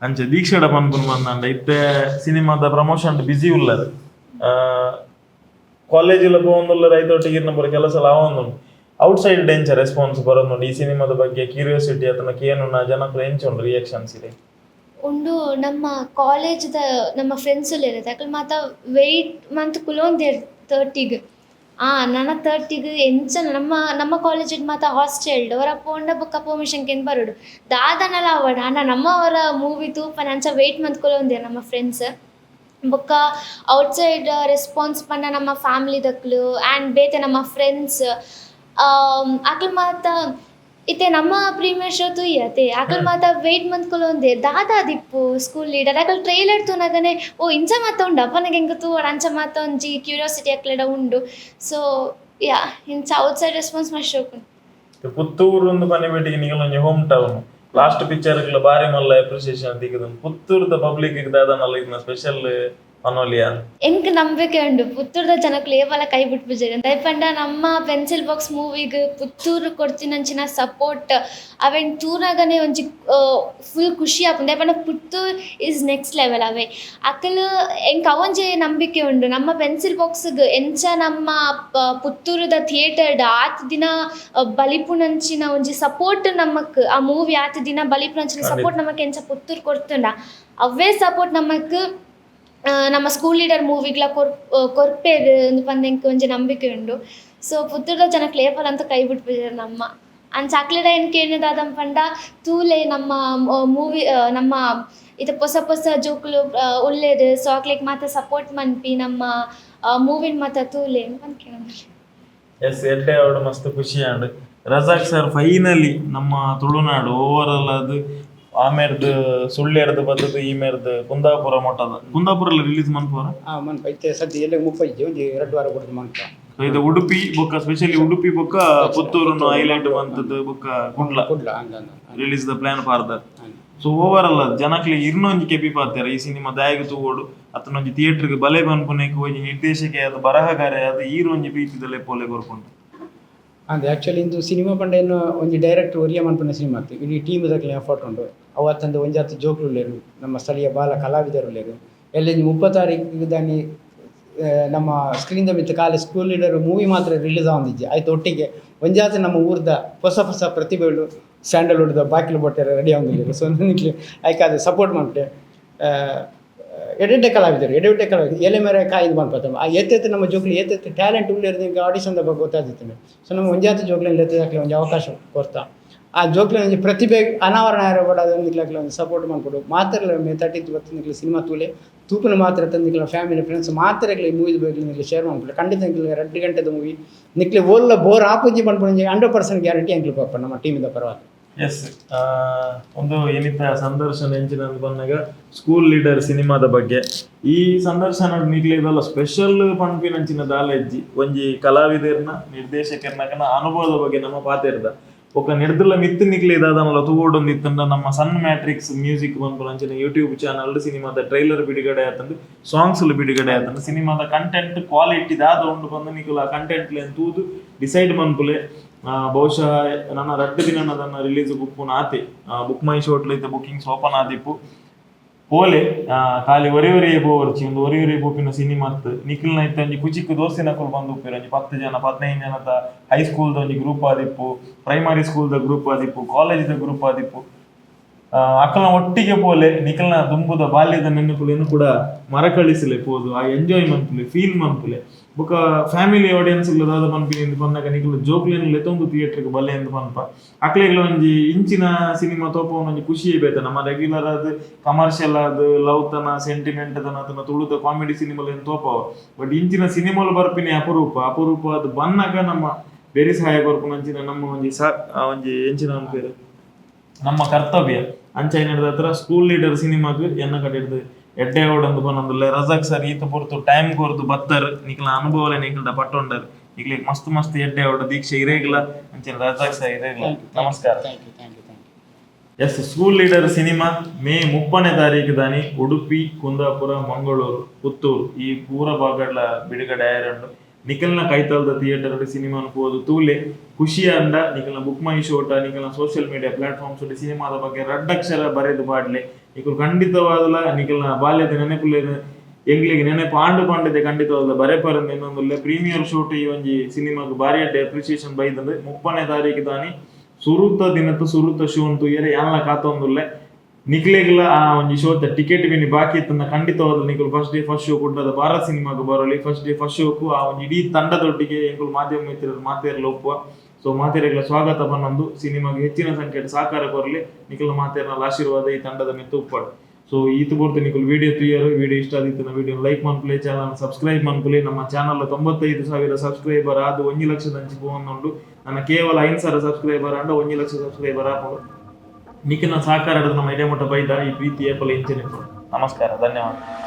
ಅಂಚೆ ದೀಕ್ಷಡ ಪನ್ಪುನ್ ಬಂದಂಡ ಇತ್ತೆ ಸಿನಿಮಾದ ಪ್ರಮೋಷನ್ ಬಿಸಿ ಉಳ್ಳದ ಕಾಲೇಜಿಲ ಹೋಗುಲ್ಲ ರೈತೊಟ್ಟಿಗೆ ನಂಬರ್ ಕೆಲಸ ಆವೊಂದು ಔಟ್ಸೈಡ್ ಡೇಂಚ ರೆಸ್ಪಾನ್ಸ್ ಬರೋದು ಈ ಸಿನಿಮಾದ ಬಗ್ಗೆ ಕ್ಯೂರಿಯಾಸಿಟಿ ಅತನಕ್ಕೆ ಏನು ಜನಕ್ಕೆ ಎಂಚುಂಡು ರಿಯಾಕ್ಷನ್ಸ್ ಇದೆ ಉಂಡು ನಮ್ಮ ಕಾಲೇಜ್ದ ನಮ್ಮ ಫ್ರೆಂಡ್ಸ್ ಇರುತ್ತೆ ಯಾಕಂದ್ರೆ ಮಾತ ವೆಯ್ಟ್ ಮಂತ್ ಕುಲೊಂದೇರ್ 30ಗೆ ನನ್ನ 30ಗೆ ಎಂಚ ನಮ್ಮ ಕಾಲೇಜಿಗೆ ಮಾತ್ರ ಹಾಸ್ಟೆಲ್ಡ್ ಅವರ ಪೋಂಡ ಬೊಕ್ಕ ಪರ್ಮಿಷನ್ಗೆ ಏನು ಬರೋಡು ದಾದನೆಲ್ಲ ಅವಡ ನಮ್ಮವರ ಮೂವಿ ತೂಪನ ಅಂಚ ವೆಯ್ಟ್ ಮಂತ್ ಕುಲೊಂದೇರ್ ನಮ್ಮ ಫ್ರೆಂಡ್ಸ್ ಬೊಕ್ಕ ಔಟ್ಸೈಡ್ ರೆಸ್ಪಾನ್ಸ್ ಪಂಡ ನಮ್ಮ ಫ್ಯಾಮಿಲಿ ದಕ್ಲು ಆ್ಯಂಡ್ ಬೇತೆ ನಮ್ಮ ಫ್ರೆಂಡ್ಸ್ ಅಕ್ಲು ಮಾತ ಇತ್ತೆ ನಮ್ಮ ಪ್ರೀಮಿಯರ್ ಶೋ ತುಯ್ಯತೆ ಅಕಲ್ ಮಾತ ವೆಯ್ಟ್ ಮಂತ್ ಕೊಲೊಂದೆ ದಾದಾ ದಿಪ್ಪು ಸ್ಕೂಲ್ ಲೀಡರ್ ಅಕಲ್ ಟ್ರೈಲರ್ ತೂನಗನೆ ಓ ಇಂಚ ಮಾತ ಉಂಡು ಅಪ್ಪನಿಗೆ ಹೆಂಗೆ ತೂವಡ ಅಂಚ ಮಾತ ಒಂಜಿ ಕ್ಯೂರಿಯಾಸಿಟಿ ಅಕ್ಲೆಡ ಉಂಡು ಸೊ ಯಾ ಇಂಚ ಔಟ್ಸೈಡ್ ರೆಸ್ಪಾನ್ಸ್ ಮಸ್ತ್ ಶೋಕು ಪುತ್ತೂರು ಒಂದು ಪನಿ ಬೇಟಿಗೆ ನಿಗಲ ಒಂಜಿ ಹೋಮ್ ಟೌನ್ ಲಾಸ್ಟ್ ಪಿಕ್ಚರ್ಗಳ ಬಾರಿ ಮಲ್ಲ ಅಪ್ರಿಸಿಯೇಷನ್ ದಿಗದು ಪುತ್ತೂರದ ಪಬ್ಲಿಕ್ ದಾದನಲ್ಲ ಇದನ್ನ ಸ್ಪೆಷಲ್ ಅನೋಲಿಯಾ ಎಂಕ್ ನಂಬಿಕೆ ಉಂಡು ಪುತ್ತೂರ್ದ ಜನಕ್ಲು ಏವಲ ಕೈ ಬಿಟ್ಬಿಜೇರಿ ಅಂತ ಪಂಡ ನಮ್ಮ ಪೆನ್ಸಿಲ್ ಬಾಕ್ಸ್ ಮೂವಿಗೆ ಪುತ್ತೂರು ಕೊಡ್ತಿನಂಚಿನ ಸಪೋರ್ಟ್ ಅವೆನ್ ತೂರಾಗನೆ ಒಂಜಿ ಫುಲ್ ಖುಷಿ ಆಪುಂಡು ಪಂಡ ಪುತ್ತೂರ್ ಈಸ್ ನೆಕ್ಸ್ಟ್ ಲೆವೆಲ್ ಅವೇ ಅಕಲ್ ಎಂಕ್ ಅವೊಂಜಿ ನಂಬಿಕೆ ಉಂಡು ನಮ್ಮ ಪೆನ್ಸಿಲ್ ಬಾಕ್ಸ್ಗೆ ಎಂಚ ನಮ್ಮ ಪುತ್ತೂರದ ಥಿಯೇಟರ್ಡ್ ಆತ್ ದಿನ ಬಲಿಪುನಂಚಿನ ಒಂಜಿ ಸಪೋರ್ಟ್ ನಮಕ್ ಆ ಮೂವಿ ಆತ್ ದಿನ ಬಲಿಪುನಂಚಿನ ಸಪೋರ್ಟ್ ನಮಕ್ ಎಂಚ ಪುತ್ತೂರು ಕೊಡ್ತುಂಡ ಅವೇ ಸಪೋರ್ಟ್ ನಮಕ್ ನಮ್ಮ ಸ್ಕೂಲ್ ಲೀಡರ್ ಮೂವಿಗ್ಲ ಕೊರ್ಪೇರು ಒಂದು ಪಂದ ಎಂಕ್ ಒಂಜಿ ನಂಬಿಕೆ ಉಂಡು. ಸೊ ಪುತ್ತೂರ್ದ ಜನಕ್ ಲೇಪಲ್ ಅಂತ ಕೈ ಬಿಟ್ಬಿಡ್ರು ನಮ್ಮ ಅಂಚ ಅಕ್ಲೆಡ ಎನ್ಕೆ ಏನದಾದಂ ಪಂಡ ತೂಲೆ ನಮ್ಮ ಮೂವಿ ನಮ್ಮ ಇದು ಹೊಸ ಹೊಸ ಜೋಕುಲು ಉಳ್ಳೇರು. ಸೊ ಅಕ್ಲೆಗ್ ಮಾತ ಸಪೋರ್ಟ್ ಮನ್ಪಿ ನಮ್ಮ ಮೂವಿನ್ ಮಾತ ತೂಲೆ ಅನ್ಕೆ ಎಸ್ ಎಡ್ಡೆ ಅವಡು ಮಸ್ತ್ ಖುಷಿ ಆಂಡ್ ರಜಾಕ್ ಸರ್ ಫೈನಲಿ ನಮ್ಮ ತುಳುನಾಡು ಓವರಾಲ್ ಅದು ಆಮೇರ್ದು ಸುಳ್ಳ್ಯರ್ದು ಬದ್ದದು ಈ ಮೇರ್ದು ಕುಂದಾಪುರ ಕುಂದಾಪುರಲ್ಲಿ ರಿಲೀಸ್ ಮನ್ಪುರ ಮನ್ಪ ಇತ್ತೆ ಸದ್ಯ ಎಲ್ಲ 30 ಒಂಜಿ 2 ವಾರ ಕೊಡ್ದು ಮನ್ಪ. ಇದು ಉಡುಪಿ ಬೊಕ್ಕ ಸ್ಪೆಷಲಿ ಉಡುಪಿ ಬೊಕ್ಕ ಪುತ್ತೂರನ್ನು ಹೈಲೈಟ್ ಮಂತದ್ದು ಬೊಕ್ಕ Kudla release the plan for that. So overall ಜನಕ್ಲಿ ಇರ್ನೊಂಜಿ ಕೆಪಿ ಪಾತ್ಯಾರ ಈ ಸಿನಿಮಾ ದಾಯಿಗೆ ತೂಗೋಡು ಅತ್ತನೊಂಜಿ ಥಿಯೇಟರ್ಗೆ ಬಲೆ ಬನ್ಪುನೆಕ್ ಒಂಜಿ ನಿರ್ದೇಶಕ ಅದು ಬರಹಗಾರ ಅದು ಈರೊಂಜಿ ಪ್ರೀತಿದಲ್ಲೇ ಪೋಲೆ ಬರ್ಕೊಂಡು ಅಂದೆ ಆ್ಯಕ್ಚುಲಿ ಇಂದು ಸಿನಿಮಾ ಪಂಡ ಏನು ಒಂಜಿ ಡೈರೆಕ್ಟರ್ ಒರಿಯ ಮನ್ಪುನ ಸಿನಿಮಾ ಇತ್ತು. ಇಡೀ ಟೀಮ್ ದಕ್ಲೆ ಎಫರ್ಟ್ ಉಂಡು. ಅವತ್ತಂದು ಒಂಜಿ 10 ಜೋಕ್ಲು ಉಳ್ಳೇರು, ನಮ್ಮ ಸ್ಥಳೀಯ ಬಾಲ ಕಲಾವಿದರು ಉಳ್ಳೇರು. ಎಲ್ಲ 30 ತಾರೀಕು ದಾನಿ ನಮ್ಮ ಸ್ಕ್ರೀನ್ದ ಮಿತ್ತು ಕಾಲೇ ಸ್ಕೂಲ್ ಲೀಡರ್ ಮೂವಿ ಮಾತ್ರ ರಿಲೀಸ್ ಆಗೊಂದಿಜ್ಜೆ ಆಯ್ತು. ಒಟ್ಟಿಗೆ ಒಂಜಾತ ನಮ್ಮ ಊರ್ದ ಹೊಸ ಹೊಸ ಪ್ರತಿಭೆಗಳು ಸ್ಯಾಂಡಲ್ವುಡ್ದ ಬಾಕಿಲು ಬೊಟ್ಟೆರ ರೆಡಿ ಆಗೊಂದಿಲ್ಲ. ಸೊ ನನಗೆ ಆಯ್ಕಾದ ಸಪೋರ್ಟ್ ಮಾಡ್ತೆ. ಎಡೆ ಕಲಾವಿದರು ಎಲೆ ಮೇರೆ ಕಾಯ್ದು ಬಂದ್ಪತ್ತ ಆ ಎತ್ತೆತ್ತು ನಮ್ಮ ಜೋಕ್ಲಿ ಎತ್ತೆತ್ತು ಟ್ಯಾಲೆಂಟ್ ಉಳ್ಳೇರ್ದಿಂಗೆ ಆಡಿಷನ್ದ ಬಗ್ಗೆ ಗೊತ್ತಾದಿತ್ತು. ಸೊ ನಮ್ಮ ಒಂಜಾತ ಜೋಕ್ಲಿನ ಎತ್ತದಾಕ್ಲೆ ಒಂದು ಅವಕಾಶ ಕೊಡ್ತಾ ಆ ಜೋಕ್ಲಿನ ಒಂಜಿ ಪ್ರತಿಭೆ ಅನಾವರಣ ಯಾರು ಬಡೋದು ನಿಕ್ಲಾಕ್ಲೆ ಒಂದು ಸಪೋರ್ಟ್ ಮಾಡ್ಕೊಡು ಮಾತ್ರ ತಟ್ಟಿದ್ದು ಬರ್ತಿದ್ದಿಲ್ಲ ಸಿನಿಮಾ ತೂಪನ ಮಾತ್ರ ತಂದಿಕ್ಲ ಫ್ಯಾಮಿಲಿ ಫ್ರೆಂಡ್ಸ್ ಮಾತ್ರ ಮೂವಿದ ಬಗ್ಗೆ ನಿಕ್ಲೆ ಶೇರ್ ಮಾಡ್ಕೊಳ್ಳಿ. ಖಂಡಿತ ನಿಕ್ಲೆ 2 ಗಂಟೆದ ಮೂವಿ ನಿಕ್ಲೆ ಓಲ್ಲ ಬೋರ್ ಆಪುಜಿ ಬಂದ್ಬಿಡಿ 100% ಗ್ಯಾರಂಟಿ ಅಂಕ್ಲಿ ಪಾಪ ನಮ್ಮ ಟೀಮಿಂದ ಪರವಾಗಿ. ಎಸ್ ಒಂದು ಏನಿತ್ತ ಸಂದರ್ಶನ ಎಂಚಿನ ಬಂದಾಗ ಸ್ಕೂಲ್ ಲೀಡರ್ ಸಿನಿಮಾದ ಬಗ್ಗೆ ಈ ಸಂದರ್ಶನ ನಿಗ್ಲಿದಲ್ಲ ಸ್ಪೆಷಲ್ ಪಂಪಿನಂಚಿನ ದಾಲೆಜ್ಜಿ ಒಂಜಿ ಕಲಾವಿದರ್ನ ನಿರ್ದೇಶಕರ್ನಕನ ಅನುಭವದ ಬಗ್ಗೆ ನಮ್ಮ ಪಾತೆರ್ದ ಒಕ್ಕ ನಿರ್ದಲ ಮಿತ್ತು ನಿಗ್ಲಿದಾದನಲ್ಲ ತೂಗೋಡೊಂದಿತ್ತಂಡ ನಮ್ಮ ಸನ್ ಮ್ಯಾಟ್ರಿಕ್ಸ್ ಮ್ಯೂಸಿಕ್ ಬಂದ್ಪುನಂಚಿನ ಯೂಟ್ಯೂಬ್ ಚಾನಲ್ ಸಿನಿಮಾದ ಟ್ರೈಲರ್ ಬಿಡುಗಡೆ ಆತಂದು ಸಾಂಗ್ಸ್ಲು ಬಿಡುಗಡೆ ಆತಂದು ಸಿನಿಮಾದ ಕಂಟೆಂಟ್ ಕ್ವಾಲಿಟಿ ದಾದ ಉಂಡು ಬಂದು ನಿಕುಲ ಕಂಟೆಂಟ್ಲೆ ತೂದು ಡಿಸೈಡ್ ಮನ್ಪುಲೆ. ಬಹುಶಃ ನನ್ನ 2 ದಿನ ಅದನ್ನು ರಿಲೀಸ್ ಬುಕ್ಪುನ ಆತೆ ಬುಕ್ ಮೈ ಶೋಟ್ಲ ಇದ್ದ ಬುಕಿಂಗ್ಸ್ ಓಪನ್ ಆದಿಪ್ಪು ಪೋಲೆ ಖಾಲಿ ಒರೆ ಬೋರ್ಚಿ ಒಂದು ಒರೆ ಬೋಪಿನ ಸಿನಿಮಾ ನಿಖಿಲ್ನ ಇತ್ತ ಒಂಜಿ ಕುಚಿಕ್ಕು ದೋಸ್ತಿನ ಕುಲ್ ಬಂದು ಉಪ್ಪಿರ ಒಂಜಿ 10 ಜನ 15 ಜನದ ಹೈಸ್ಕೂಲ್ದ ಒಂಜಿ ಗ್ರೂಪ್ ಆದಿಪ್ಪು, ಪ್ರೈಮರಿ ಸ್ಕೂಲ್ದ ಗ್ರೂಪ್ ಆದಿಪ್ಪು, ಕಾಲೇಜ್ದ ಗ್ರೂಪ್ ಆದಿಪ್ಪು ಅಕ್ಕಲ್ನ ಒಟ್ಟಿಗೆ ಪೋಲೆ ನಿಖಲ್ನ ದುಂಬುದ ಬಾಲ್ಯದ ನೆನಪುಲೇನು ಕೂಡ ಮರಕಳಿಸಲೆ ಪೋದು ಆ ಎಂಜಾಯ್ ಮನ್ಪುಲೆ ಫೀಲ್ ಮನ್ಪುಲೆ ಬೊಕ ಫ್ಯಾಮಿಲಿ ಆಡಿಯನ್ಸ್ ಇಲ್ಲದಾದ ಮನ್ಪಿನ ಎಂದು ಬಂದಾಗ ನಿಖಲು ಜೋಕ್ಲೇನು ಲೆತ್ತೊಂದು ಥಿಯೇಟರ್ಗೆ ಬಲ್ಲೆ ಎಂದು ಪನ್ಪ ಅಕ್ಲೆಗ್ಲ ಒಂಜಿ ಇಂಚಿನ ಸಿನಿಮಾ ತೋಪವನ್ನ ಒಂಜಿ ಖುಷಿ ಬೇತ ನಮ್ಮ ರೆಗ್ಯುಲರ್ ಆದ ಕಮರ್ಷಿಯಲ್ ಆದ ಲವ್ ತನ ಸೆಂಟಿಮೆಂಟ್ ತನ ತುಳುದ ಕಾಮಿಡಿ ಸಿನಿಮಾಲೇನು ತೋಪವ ಬಟ್ ಇಂಚಿನ ಸಿನಿಮಾಲು ಬರ್ಪಿನಿ ಅಪರೂಪ ಅದು ಬನ್ನಾಗ ನಮ್ಮ ಬೇರೆ ಸಹಾಯ ಬರ್ಪುನಂಚಿನ ನಮ್ಮ ಒಂಜಿ ಎಂಚಿನ ಅನ್ಪೇರು ನಮ್ಮ ಕರ್ತವ್ಯ ಅಂಚೈನ ಹತ್ರ ಸ್ಕೂಲ್ ಲೀಡರ್ ಸಿನಿಮಾಗ್ ಎನ್ನ ಕಟ್ಟಿಡ್ದು ಎಡ್ಡೆ ಓಡಂದು ಬಂದಲ್ಲ ರಜಾಕ್ ಸರ್ ಈತ ಪೊರ್ತು ಟೈಮ್ ಕೊರ್ದು ಬತ್ತರ್ ನಿಕ್ಲ ಅನುಭವಲೆ ನಿಕ್ಲ ಪಟ್ಟೊಂಡರ್ ನಿಕ್ಲಿಗೆ ಮಸ್ತ್ ಎಡ್ಡೆ ಓಡ ದೀಕ್ಷೆ ಇರೇಗ್ಲ ಅಂಚಿನ ರಜಾಕ್ ಸರ್ ಇರೇಗ್ಲ ನಮಸ್ಕಾರ. Yes school leader cinema May 30ನೇ ತಾರೀಕು ದಾನಿ ಉಡುಪಿ, ಕುಂದಾಪುರ, ಮಂಗಳೂರು, ಪುತ್ತೂರು ಈ ಪೂರ ಭಾಗಗಳ ಬಿಡುಗಡೆ ಆಯರಂಡು ನಿಖಲ್ನ ಕೈತಲ್ದ ಥಿಯೇಟರ್ ಸಿನಿಮಾ ಅನ್ಕೋದು ತೂಲೆ ಖುಷಿ ಅಂಡ ನಿಖಲ್ನ ಬುಕ್ ಮೈ ಶೋಟ ನಿಖಲ್ನ ಸೋಷಿಯಲ್ ಮೀಡಿಯಾ ಪ್ಲಾಟ್ಫಾರ್ಮ್ಸ್ ಸಿನಿಮಾದ ಬಗ್ಗೆ 2 ಅಕ್ಷರ ಬರೆದು ಬಾಡ್ಲೆ ನಿಖಲ್ ಖಂಡಿತವಾದಲ್ಲ ನಿಖಲ್ನ ಬಾಲ್ಯದ ನೆನಪುಲೆ ಎಂಗ್ಲಿಗೆ ನೆನಪು ಪಾಂಡದೆ ಖಂಡಿತವಾದ ಬರೆಪರಂದು ಇನ್ನೊಂದು ಪ್ರೀಮಿಯರ್ ಶೋಟ್ ಈ ಒಂಜಿ ಸಿನಿಮಾಗ ಭಾರಿ ಅಡ್ಡೆ ಅಪ್ರಿಸಿಯೇಷನ್ ಬೈದಂದ್ರೆ 30ನೇ ತಾರೀಕು ದಾನಿ ಸುರುತ ಶೋ ಅಂತೂ ಎಲ್ಲ ಕಾತೊಂದುಲ್ಲೆ ನಿಕ್ಲೆಗ್ಲ ಆ ಒಂಜಿ ಶೋತ ಟಿಕೆಟ್ ವಿನಿ ಬಾಕಿ ಇತ್ತಂದ ಖಂಡಿತವಾದ ನಿಕುಲು ಫಸ್ಟ್ ಡೇ ಫಸ್ಟ್ ಶೋ ಕೊಟ್ಟದ ಭಾರತ್ ಸಿನಿಮಾಗ ಬರೋಲಿ ಫಸ್ಟ್ ಡೇ ಫಸ್ಟ್ ಶೋಕು ಆ ಒಂದು ಇಡೀ ತಂಡದೊಟ್ಟಿಗೆ ಎಂಕುಲು ಮಾಧ್ಯಮ ಮಿತ್ರರು ಮಾತೇರ್ಲ ಒಪ್ಪುವ. ಸೊ ಮಾತೇರಿಗಳ ಸ್ವಾಗತ ಬನ್ನೊಂದು ಸಿನಿಮಾಗೆ ಹೆಚ್ಚಿನ ಸಂಖ್ಯೆಯ ಸಹಕಾರ ಕೊರಲಿ ನಿಖಿಲ್ ಮಾತೇರ್ನಲ್ಲ ಆಶೀರ್ವಾದ ಈ ತಂಡದ ಮೆತ್ತು ಉಪ್ಪಾಡು. ಸೊ ಈತು ಬರ್ತು ನಿಖಿಲ್ ವಿಡಿಯೋ ತುಯ್ಯರು ವಿಡಿಯೋ ಇಷ್ಟ ಆದಿತ್ತು ವಿಡಿಯೋ ಲೈಕ್ ಮನ್ಪುಲೆ ಚಾನಲ್ ಸಬ್ಸ್ಕ್ರೈಬ್ ಮನ್ಪುಲೆ. ನಮ್ಮ ಚಾನಲ್ 95,000 ಸಬ್ಸ್ಕ್ರೈಬರ್ ಅದು 1 ಲಕ್ಷದ ಹಂಚಿ ಹೋಗುಂಡು ನನ್ನ ಕೇವಲ 5,000 ಸಬ್ಸ್ಕ್ರೈಬರ್ ಅಂಡ 1 ಲಕ್ಷ ಸಬ್ಸ್ಕ್ರೈಬರ್ ಆಪಡು ನಿಖಿಲ್ನ ಸಹಕಾರ ನಮ್ಮ ಹಿರೇಮಠ ಬೈದ ಈ ಪ್ರೀತಿ ಏಪಲ ಇಂಚಿನ. ನಮಸ್ಕಾರ, ಧನ್ಯವಾದ.